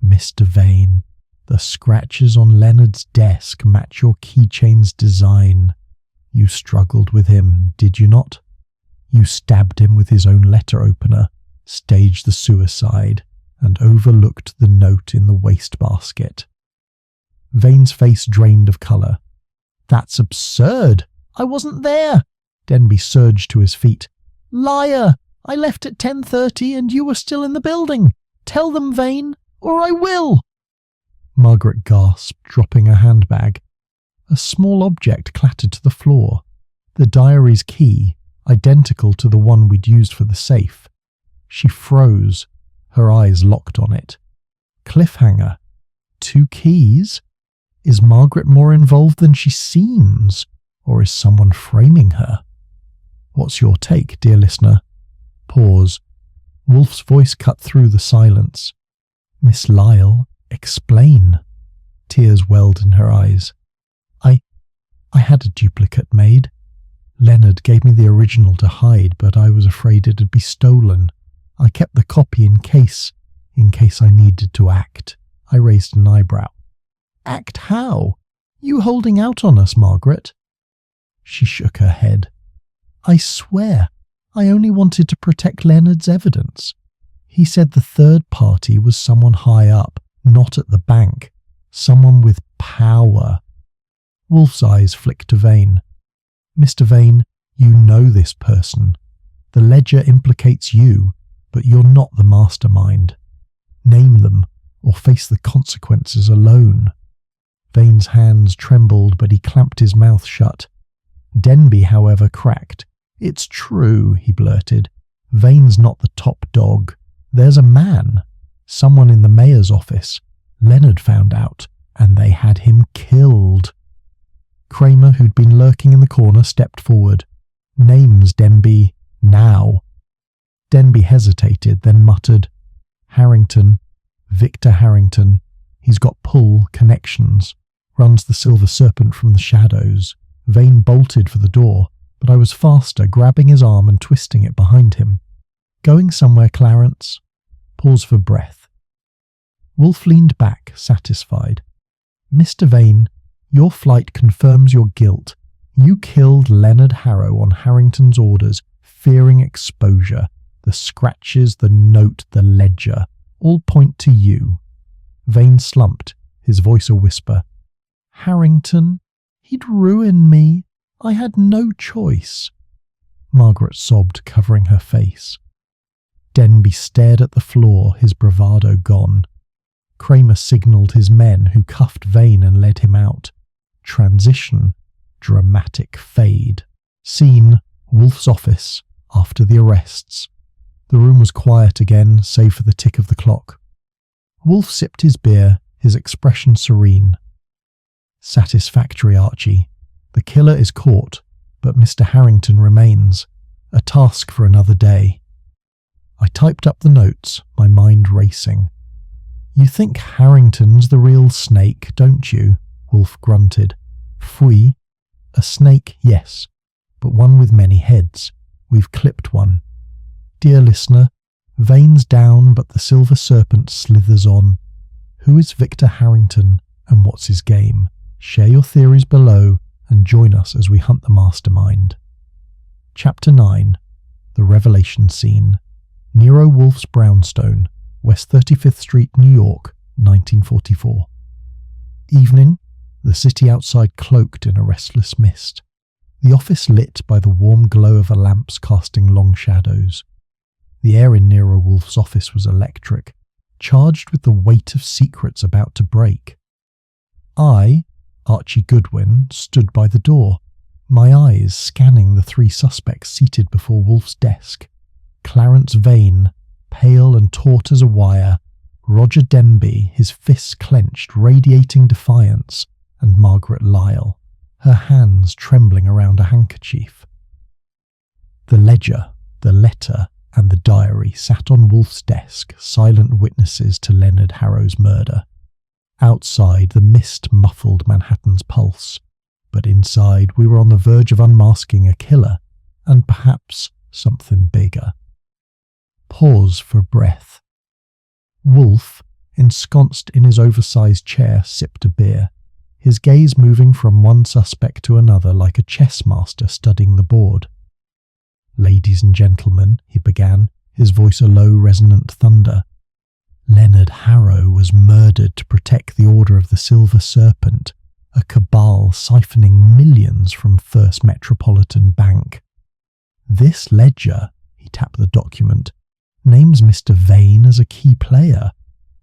Mr. Vane, the scratches on Leonard's desk match your keychain's design. You struggled with him, did you not? You stabbed him with his own letter opener, staged the suicide, and overlooked the note in the wastebasket. Vane's face drained of colour. That's absurd! I wasn't there! Denby surged to his feet. Liar! I left at 10:30 and you were still in the building. Tell them, Vane, or I will! Margaret gasped, dropping her handbag. A small object clattered to the floor. The diary's key, identical to the one we'd used for the safe. She froze, her eyes locked on it. Cliffhanger. 2 keys? Is Margaret more involved than she seems? Or is someone framing her? What's your take, dear listener? Pause. Wolfe's voice cut through the silence. Miss Lyle, explain. Tears welled in her eyes. I had a duplicate made. Leonard gave me the original to hide, but I was afraid it'd be stolen. I kept the copy in case I needed to act. I raised an eyebrow. Act how? You holding out on us, Margaret? She shook her head. I swear, I only wanted to protect Leonard's evidence. He said the third party was someone high up, not at the bank. Someone with power. Wolfe's eyes flicked to Vane. Mr. Vane, you know this person. The ledger implicates you, but you're not the mastermind. Name them, or face the consequences alone. Vane's hands trembled, but he clamped his mouth shut. Denby, however, cracked. It's true, he blurted. Vane's not the top dog. There's a man. Someone in the mayor's office. Leonard found out, and they had him killed. Kramer, who'd been lurking in the corner, stepped forward. Names, Denby, now. Denby hesitated, then muttered, Harrington, Victor Harrington. He's got pull, connections. Runs the Silver Serpent from the shadows. Vane bolted for the door, but I was faster, grabbing his arm and twisting it behind him. Going somewhere, Clarence? Pause for breath. Wolfe leaned back, satisfied. Mr. Vane, your flight confirms your guilt. You killed Leonard Harrow on Harrington's orders, fearing exposure. The scratches, the note, the ledger, all point to you. Vane slumped, his voice a whisper. Harrington? He'd ruin me. I had no choice. Margaret sobbed, covering her face. Denby stared at the floor, his bravado gone. Kramer signalled his men, who cuffed Vane and led him out. Transition. Dramatic fade. Scene, Wolfe's office, after the arrests. The room was quiet again, save for the tick of the clock. Wolfe sipped his beer, his expression serene. Satisfactory, Archie. The killer is caught, but Mr. Harrington remains. A task for another day. I typed up the notes, my mind racing. You think Harrington's the real snake, don't you? Wolfe grunted. Fui. A snake, yes, but one with many heads. We've clipped one. Dear listener, Vane's down, but the Silver Serpent slithers on. Who is Victor Harrington, and what's his game? Share your theories below, and join us as we hunt the mastermind. Chapter 9. The Revelation Scene. Nero Wolfe's Brownstone. West 35th Street, New York, 1944. Evening, the city outside cloaked in a restless mist. The office lit by the warm glow of lamps casting long shadows. The air in Nero Wolfe's office was electric, charged with the weight of secrets about to break. I, Archie Goodwin, stood by the door, my eyes scanning the three suspects seated before Wolfe's desk. Clarence Vane, pale and taut as a wire, Roger Denby, his fists clenched, radiating defiance, and Margaret Lyle, her hands trembling around a handkerchief. The ledger, the letter, and the diary sat on Wolfe's desk, silent witnesses to Leonard Harrow's murder. Outside, the mist muffled Manhattan's pulse, but inside we were on the verge of unmasking a killer, and perhaps something bigger. Pause for breath. Wolfe, ensconced in his oversized chair, sipped a beer, his gaze moving from one suspect to another like a chess master studying the board. "Ladies and gentlemen," he began, his voice a low, resonant thunder. "Leonard Harrow was murdered to protect the Order of the Silver Serpent, a cabal siphoning millions from First Metropolitan Bank. This ledger," he tapped the document, "names Mr. Vane as a key player,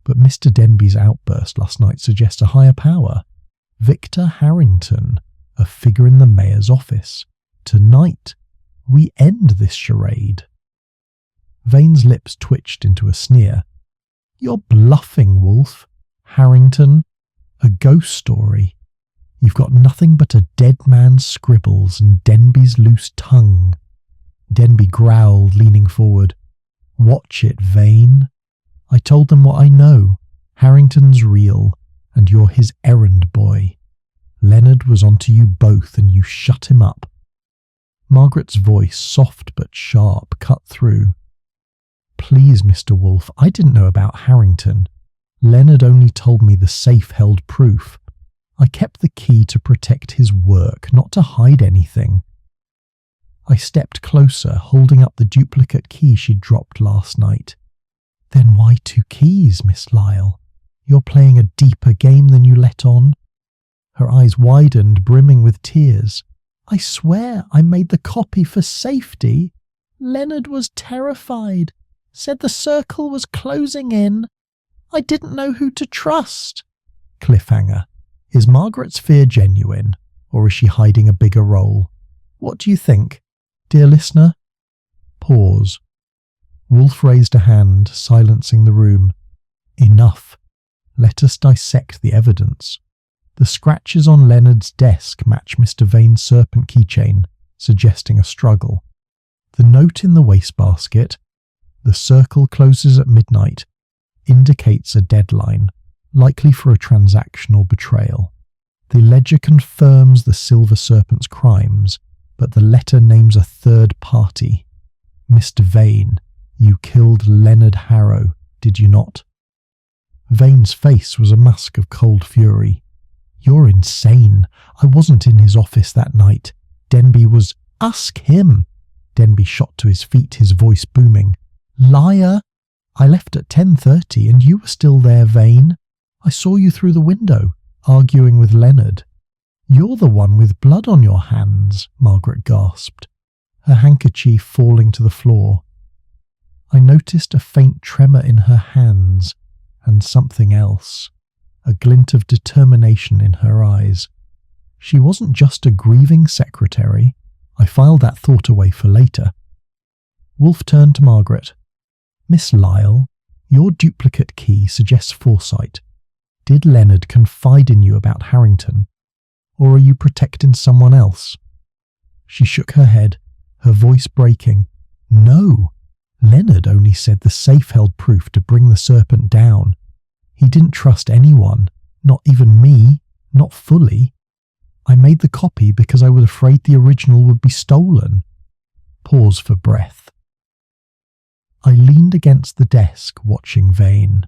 but Mr. Denby's outburst last night suggests a higher power. Victor Harrington, a figure in the mayor's office. Tonight, we end this charade." Vane's lips twitched into a sneer. "You're bluffing, Wolfe. Harrington, a ghost story. You've got nothing but a dead man's scribbles and Denby's loose tongue." Denby growled, leaning forward. "Watch it, Vane. I told them what I know. Harrington's real, and you're his errand boy. Leonard was onto you both, and you shut him up." Margaret's voice, soft but sharp, cut through. "Please, Mr. Wolfe, I didn't know about Harrington. Leonard only told me the safe held proof. I kept the key to protect his work, not to hide anything." I stepped closer, holding up the duplicate key she'd dropped last night. "Then why two keys, Miss Lyle? You're playing a deeper game than you let on." Her eyes widened, brimming with tears. "I swear I made the copy for safety. Leonard was terrified, said the circle was closing in. I didn't know who to trust." Cliffhanger. Is Margaret's fear genuine, or is she hiding a bigger role? What do you think, dear listener? Pause. Wolfe raised a hand, silencing the room. "Enough. Let us dissect the evidence." The scratches on Leonard's desk match Mr. Vane's serpent keychain, suggesting a struggle. The note in the wastebasket, "The circle closes at midnight," indicates a deadline, likely for a transaction or betrayal. The ledger confirms the Silver Serpent's crimes, but the letter names a third party. "Mr. Vane, you killed Leonard Harrow, did you not?" Vane's face was a mask of cold fury. "You're insane. I wasn't in his office that night. Denby was—" "Ask him." Denby shot to his feet, his voice booming. "Liar! I left at 10:30 and you were still there, Vane. I saw you through the window, arguing with Leonard." "You're the one with blood on your hands," Margaret gasped, her handkerchief falling to the floor. I noticed a faint tremor in her hands, and something else, a glint of determination in her eyes. She wasn't just a grieving secretary. I filed that thought away for later. Wolfe turned to Margaret. "Miss Lyle, your duplicate key suggests foresight. Did Leonard confide in you about Harrington, or are you protecting someone else?" She shook her head, her voice breaking. "No. Leonard only said the safe held proof to bring the serpent down. He didn't trust anyone, not even me, not fully. I made the copy because I was afraid the original would be stolen." Pause for breath. I leaned against the desk, watching Vane.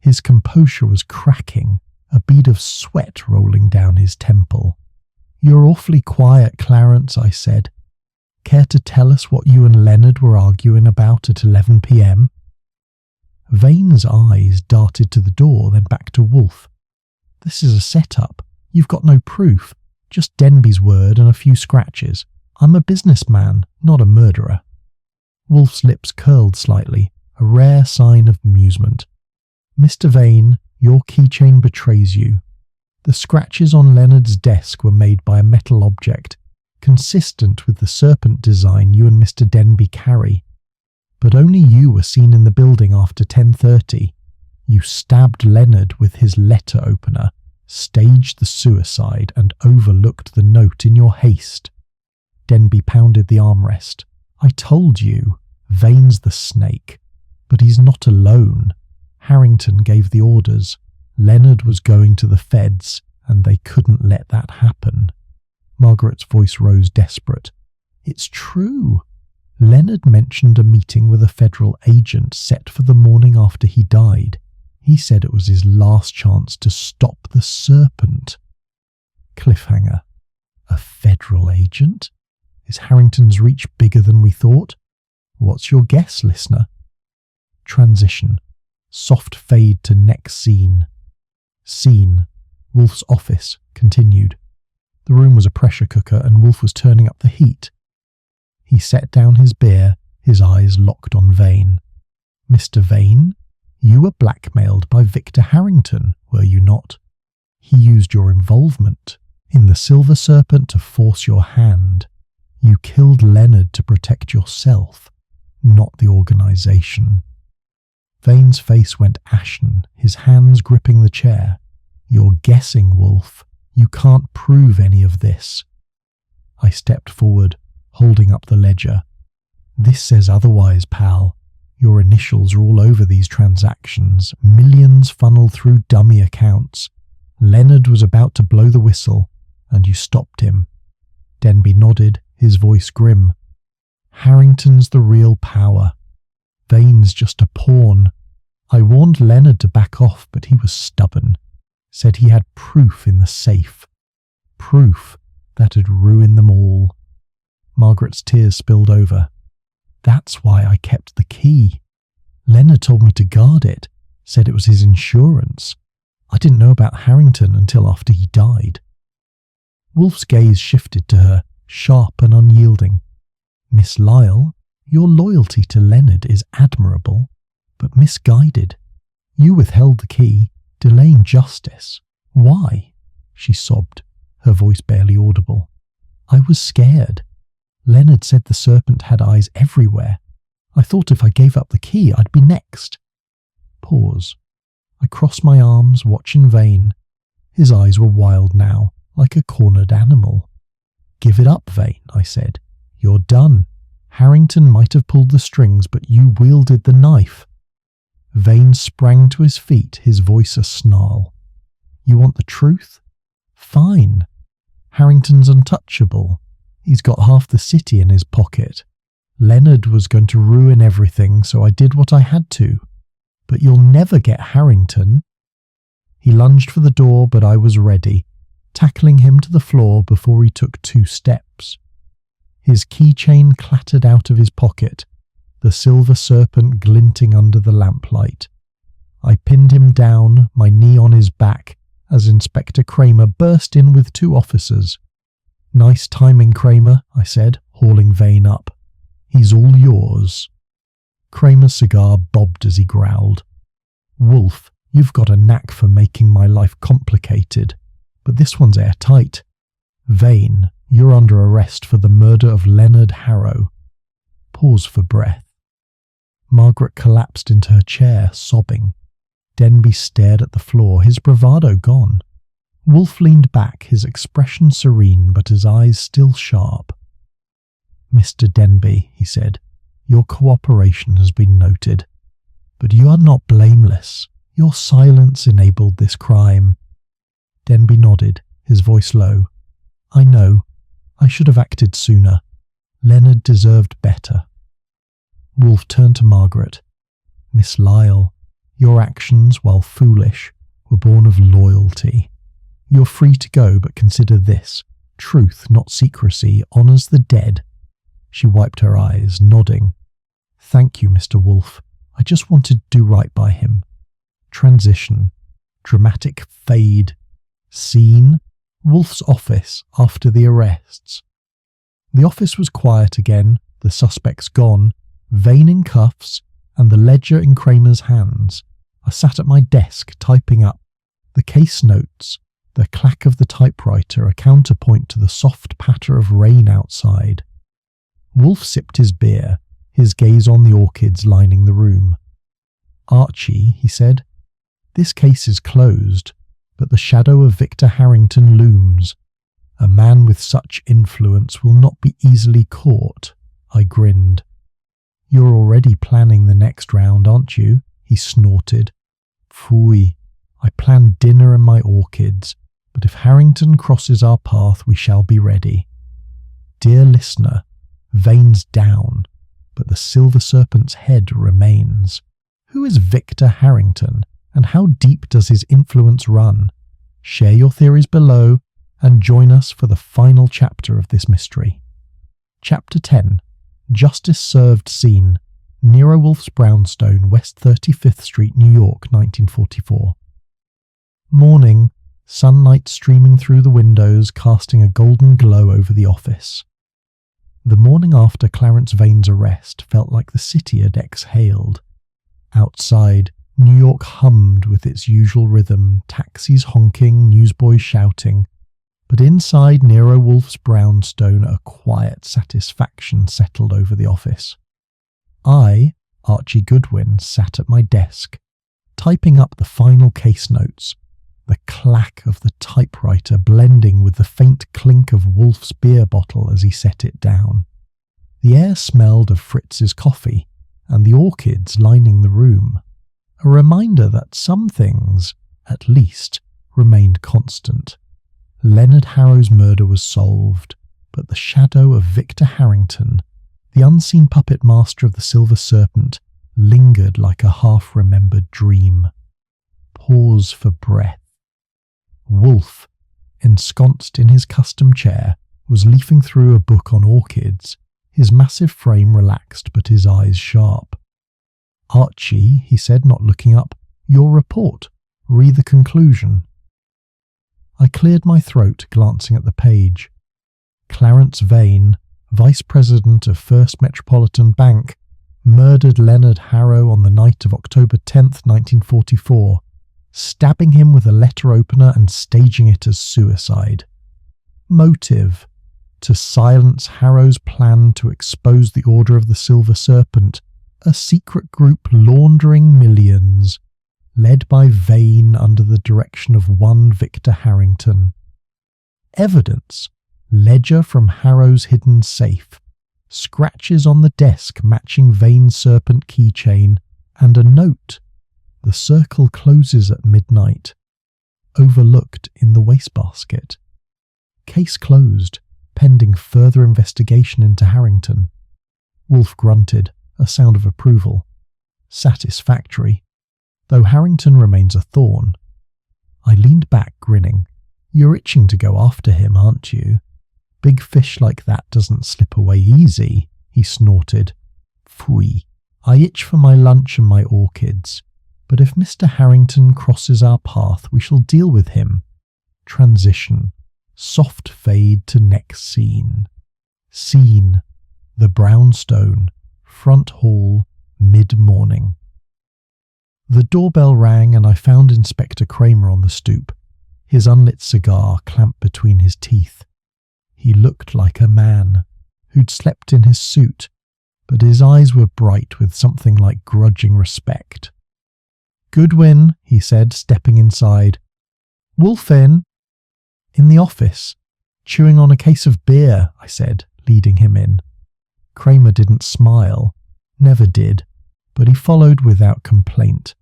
His composure was cracking, a bead of sweat rolling down his temple. "You're awfully quiet, Clarence," I said. "Care to tell us what you and Leonard were arguing about at 11 p.m? Vane's eyes darted to the door, then back to Wolfe. "This is a setup. You've got no proof. Just Denby's word and a few scratches. I'm a businessman, not a murderer." Wolfe's lips curled slightly, a rare sign of amusement. "Mr. Vane, your keychain betrays you. The scratches on Leonard's desk were made by a metal object, consistent with the serpent design you and Mr. Denby carry. But only you were seen in the building after 10:30. You stabbed Leonard with his letter opener, staged the suicide, and overlooked the note in your haste." Denby pounded the armrest. "I told you, Vane's the snake. But he's not alone. Harrington gave the orders. Leonard was going to the feds, and they couldn't let that happen." Margaret's voice rose desperate. "It's true. Leonard mentioned a meeting with a federal agent set for the morning after he died. He said it was his last chance to stop the serpent." Cliffhanger. A federal agent? Is Harrington's reach bigger than we thought? What's your guess, listener? Transition. Soft fade to next scene. Scene. Wolfe's office. Continued. The room was a pressure cooker and Wolfe was turning up the heat. He set down his beer, his eyes locked on Vane. "Mr. Vane, you were blackmailed by Victor Harrington, were you not? He used your involvement in the Silver Serpent to force your hand. You killed Leonard to protect yourself, not the organization." Vane's face went ashen, his hands gripping the chair. "You're guessing, Wolfe. You can't prove any of this." I stepped forward, holding up the ledger. "This says otherwise, pal. Your initials are all over these transactions, millions funneled through dummy accounts. Leonard was about to blow the whistle, and you stopped him." Denby nodded, his voice grim. "Harrington's the real power. Vane's just a pawn. I warned Leonard to back off, but he was stubborn. Said he had proof in the safe. Proof that'd ruin them all." Margaret's tears spilled over. "That's why I kept the key. Leonard told me to guard it, said it was his insurance. I didn't know about Harrington until after he died." Wolfe's gaze shifted to her, sharp and unyielding. "Miss Lyle, your loyalty to Leonard is admirable, but misguided. You withheld the key, delaying justice. Why?" She sobbed, her voice barely audible. "I was scared. Leonard said the serpent had eyes everywhere. I thought if I gave up the key, I'd be next." Pause. I crossed my arms, watching Vane. His eyes were wild now, like a cornered animal. "Give it up, Vane," I said. "You're done. Harrington might have pulled the strings, but you wielded the knife." Vane sprang to his feet, his voice a snarl. "You want the truth? Fine. Harrington's untouchable. He's got half the city in his pocket. Leonard was going to ruin everything, so I did what I had to. But you'll never get Harrington." He lunged for the door, but I was ready, tackling him to the floor before he took 2 steps. His keychain clattered out of his pocket, the silver serpent glinting under the lamplight. I pinned him down, my knee on his back, as Inspector Kramer burst in with 2 officers. "Nice timing, Kramer," I said, hauling Vane up. "He's all yours." Kramer's cigar bobbed as he growled. "Wolfe, you've got a knack for making my life complicated, but this one's airtight. Vane, you're under arrest for the murder of Leonard Harrow." Pause for breath. Margaret collapsed into her chair, sobbing. Denby stared at the floor, his bravado gone. Wolfe leaned back, his expression serene, but his eyes still sharp. "Mr. Denby," he said, "your cooperation has been noted. But you are not blameless. Your silence enabled this crime." Denby nodded, his voice low. "I know. I should have acted sooner. Leonard deserved better." Wolfe turned to Margaret. "Miss Lyle, your actions, while foolish, were born of loyalty. You're free to go, but consider this. Truth, not secrecy, honours the dead." She wiped her eyes, nodding. "Thank you, Mr. Wolfe. I just wanted to do right by him. Transition. Dramatic fade. Scene. Wolfe's office after the arrests. The office was quiet again, the suspects gone, Vane in cuffs, and the ledger in Kramer's hands. I sat at my desk typing up. The case notes, the clack of the typewriter a counterpoint to the soft patter of rain outside. Wolfe sipped his beer, his gaze on the orchids lining the room. "Archie," he said, "this case is closed, but the shadow of Victor Harrington looms. A man with such influence will not be easily caught." I grinned. "You're already planning the next round, aren't you?" he snorted. "Phooey, I plan dinner and my orchids, but if Harrington crosses our path we shall be ready. Dear listener, Vane's down, but the Silver Serpent's head remains. Who is Victor Harrington, and how deep does his influence run? Share your theories below, and join us for the final chapter of this mystery. Chapter 10. Justice Served Scene. Nero Wolfe's brownstone, West 35th Street, New York, 1944. Morning, sunlight streaming through the windows, casting a golden glow over the office. The morning after Clarence Vane's arrest felt like the city had exhaled. Outside, New York hummed with its usual rhythm, taxis honking, newsboys shouting. But inside Nero Wolfe's brownstone, a quiet satisfaction settled over the office. I, Archie Goodwin, sat at my desk, typing up the final case notes, the clack of the typewriter blending with the faint clink of Wolfe's beer bottle as he set it down. The air smelled of Fritz's coffee and the orchids lining the room, a reminder that some things, at least, remained constant. Leonard Harrow's murder was solved, but the shadow of Victor Harrington, the unseen puppet master of the Silver Serpent, lingered like a half-remembered dream. Pause for breath. Wolfe, ensconced in his custom chair, was leafing through a book on orchids, his massive frame relaxed but his eyes sharp. "Archie," he said, not looking up, "your report. Read the conclusion." I cleared my throat, glancing at the page. Clarence Vane, Vice President of First Metropolitan Bank, murdered Leonard Harrow on the night of October 10th, 1944, stabbing him with a letter opener and staging it as suicide. Motive: to silence Harrow's plan to expose the Order of the Silver Serpent, a secret group laundering millions, led by Vane under the direction of one Victor Harrington. Evidence: ledger from Harrow's hidden safe, scratches on the desk matching Vane's serpent keychain, and a note: "The circle closes at midnight." Overlooked in the wastebasket. Case closed, pending further investigation into Harrington. Wolfe grunted, a sound of approval. Satisfactory. Though Harrington remains a thorn. I leaned back, grinning. "You're itching to go after him, aren't you? Big fish like that doesn't slip away easy," he snorted. "Phooey. I itch for my lunch and my orchids. But if Mr. Harrington crosses our path, we shall deal with him." Transition. Soft fade to next scene. Scene. The brownstone. Front hall. Mid-morning. The doorbell rang and I found Inspector Kramer on the stoop, his unlit cigar clamped between his teeth. He looked like a man who'd slept in his suit, but his eyes were bright with something like grudging respect. "Goodwin," he said, stepping inside. "Wolfe in?" "In the office, chewing on a case of beer," I said, leading him in. Kramer didn't smile, never did, but he followed without complaint.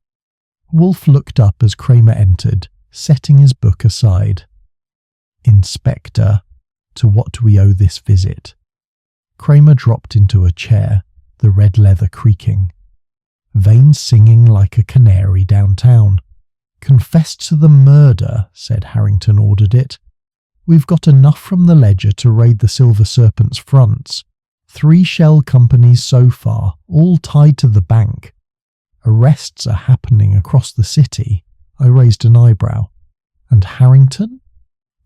Wolfe looked up as Kramer entered, setting his book aside. "Inspector, to what do we owe this visit?" Kramer dropped into a chair, the red leather creaking. Vane singing like a canary downtown. "Confess to the murder," said Harrington ordered it. "We've got enough from the ledger to raid the Silver Serpent's fronts. 3 shell companies so far, all tied to the bank. Arrests are happening across the city. I raised an eyebrow. And Harrington?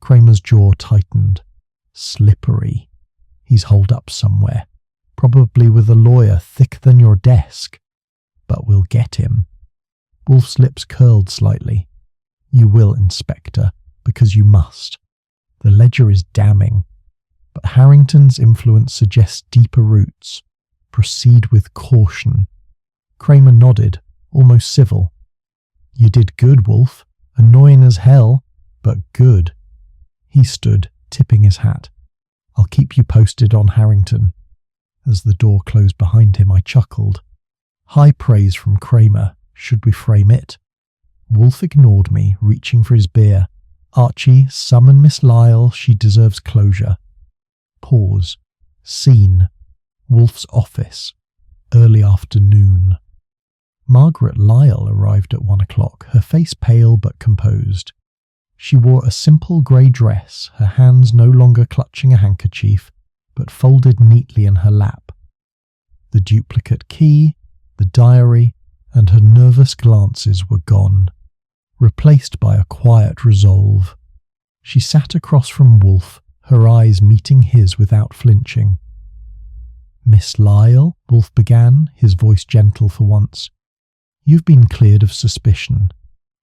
Kramer's jaw tightened. Slippery. He's holed up somewhere, probably with a lawyer thicker than your desk. But we'll get him. Wolfe's lips curled slightly. You will, Inspector, because you must. The ledger is damning, but Harrington's influence suggests deeper roots. Proceed with caution. Kramer nodded, almost civil. You did good, Wolfe. Annoying as hell, but good. He stood, tipping his hat. I'll keep you posted on Harrington. As the door closed behind him, I chuckled. High praise from Kramer. Should we frame it? Wolfe ignored me, reaching for his beer. Archie, summon Miss Lyle. She deserves closure. Pause. Scene. Wolfe's office. Early afternoon. Margaret Lyle arrived at 1 o'clock, her face pale but composed. She wore a simple grey dress, her hands no longer clutching a handkerchief, but folded neatly in her lap. The duplicate key, the diary, and her nervous glances were gone, replaced by a quiet resolve. She sat across from Wolfe, her eyes meeting his without flinching. Miss Lyle, Wolfe began, his voice gentle for once. You've been cleared of suspicion.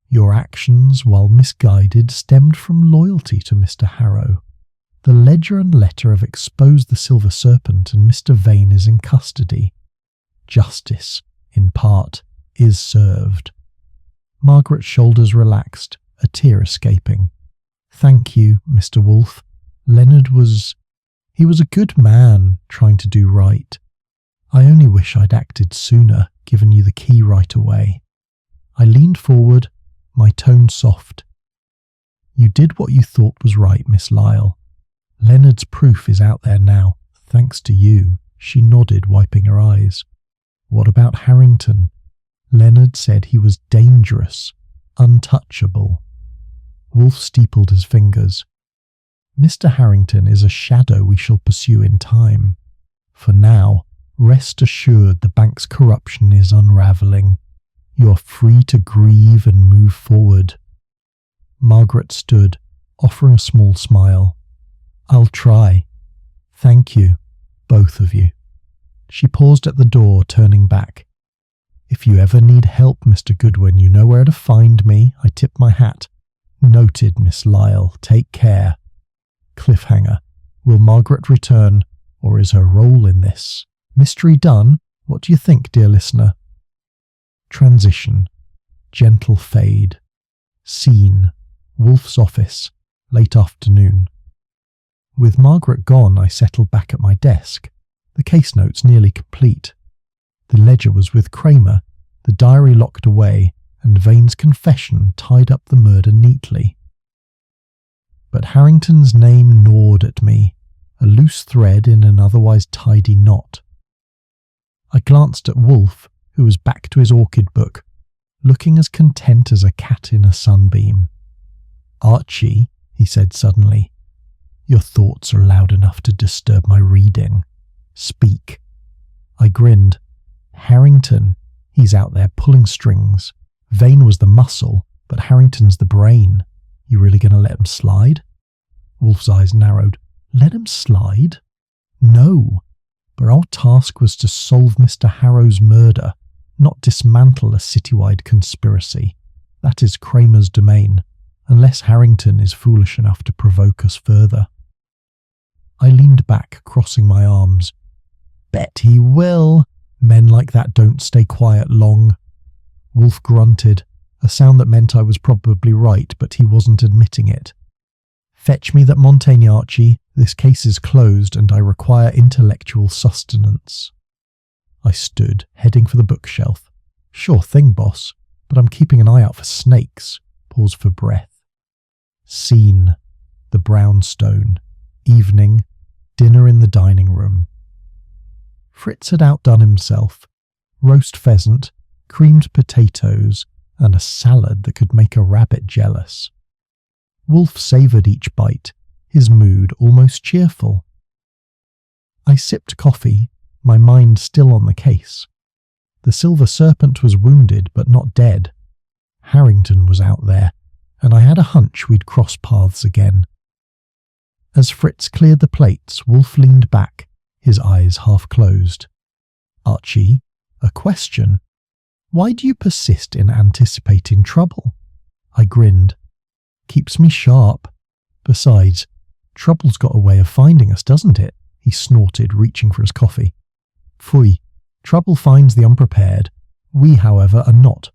Your actions, while misguided, stemmed from loyalty to Mr. Harrow. The ledger and letter have exposed the Silver Serpent, and Mr. Vane is in custody. Justice, in part, is served. Margaret's shoulders relaxed, a tear escaping. Thank you, Mr. Wolfe. Leonard was... he was a good man, trying to do right. I only wish I'd acted sooner, given you the key right away. I leaned forward, my tone soft. You did what you thought was right, Miss Lyle. Leonard's proof is out there now, thanks to you. She nodded, wiping her eyes. What about Harrington? Leonard said he was dangerous, untouchable. Wolfe steepled his fingers. Mr. Harrington is a shadow we shall pursue in time. For now, rest assured the bank's corruption is unraveling. You are free to grieve and move forward. Margaret stood, offering a small smile. I'll try. Thank you, both of you. She paused at the door, turning back. If you ever need help, Mr. Goodwin, you know where to find me. I tip my hat. Noted, Miss Lyle. Take care. Cliffhanger. Will Margaret return, or is her role in this? Mystery done? What do you think, dear listener? Transition. Gentle fade. Scene. Wolfe's office. Late afternoon. With Margaret gone, I settled back at my desk. The case notes nearly complete. The ledger was with Kramer, the diary locked away, and Vane's confession tied up the murder neatly. But Harrington's name gnawed at me, a loose thread in an otherwise tidy knot. I glanced at Wolfe, who was back to his orchid book, looking as content as a cat in a sunbeam. Archie, he said suddenly, your thoughts are loud enough to disturb my reading. Speak. I grinned. Harrington, he's out there pulling strings. Vane was the muscle, but Harrington's the brain. You really going to let him slide? Wolfe's eyes narrowed. Let him slide? No. But our task was to solve Mr. Harrow's murder, not dismantle a citywide conspiracy. That is Kramer's domain, unless Harrington is foolish enough to provoke us further. I leaned back, crossing my arms. Bet he will. Men like that don't stay quiet long. Wolfe grunted, a sound that meant I was probably right, but he wasn't admitting it. Fetch me that Montaigne, Archie. This case is closed and I require intellectual sustenance. I stood, heading for the bookshelf. Sure thing, boss, but I'm keeping an eye out for snakes. Pause for breath. Scene. The brownstone. Evening. Dinner in the dining room. Fritz had outdone himself. Roast pheasant, creamed potatoes, and a salad that could make a rabbit jealous. Wolfe savoured each bite, his mood almost cheerful. I sipped coffee, my mind still on the case. The Silver Serpent was wounded but not dead. Harrington was out there, and I had a hunch we'd cross paths again. As Fritz cleared the plates, Wolfe leaned back, his eyes half closed. "Archie, a question. Why do you persist in anticipating trouble?" I grinned. "Keeps me sharp. Besides, trouble's got a way of finding us, doesn't it?" He snorted, reaching for his coffee. "Phooey, trouble finds the unprepared. We, however, are not."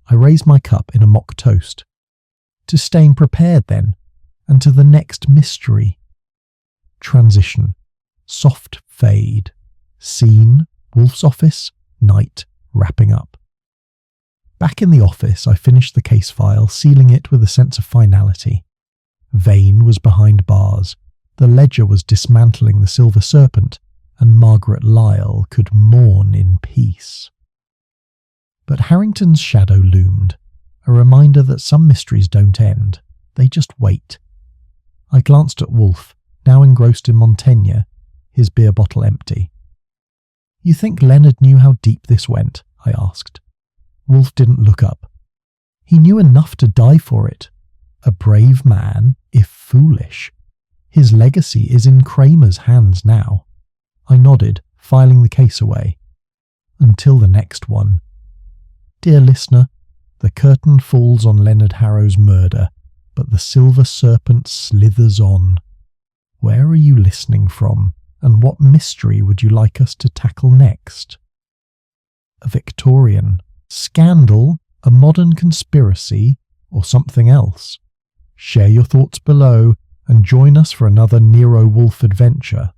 I raised my cup in a mock toast. To staying prepared, then, and to the next mystery. Transition. Soft fade. Scene, Wolfe's office, night, wrapping up. Back in the office, I finished the case file, sealing it with a sense of finality. Vane was behind bars, the ledger was dismantling the Silver Serpent, and Margaret Lyle could mourn in peace. But Harrington's shadow loomed, a reminder that some mysteries don't end, they just wait. I glanced at Wolfe, now engrossed in Montaigne, his beer bottle empty. "You think Leonard knew how deep this went?" I asked. Wolfe didn't look up. "He knew enough to die for it. A brave man, if foolish. His legacy is in Kramer's hands now." I nodded, filing the case away. "Until the next one. Dear listener, the curtain falls on Leonard Harrow's murder, but the Silver Serpent slithers on. Where are you listening from, and what mystery would you like us to tackle next? A Victorian? Scandal? A modern conspiracy? Or something else? Share your thoughts below and join us for another Nero Wolfe adventure.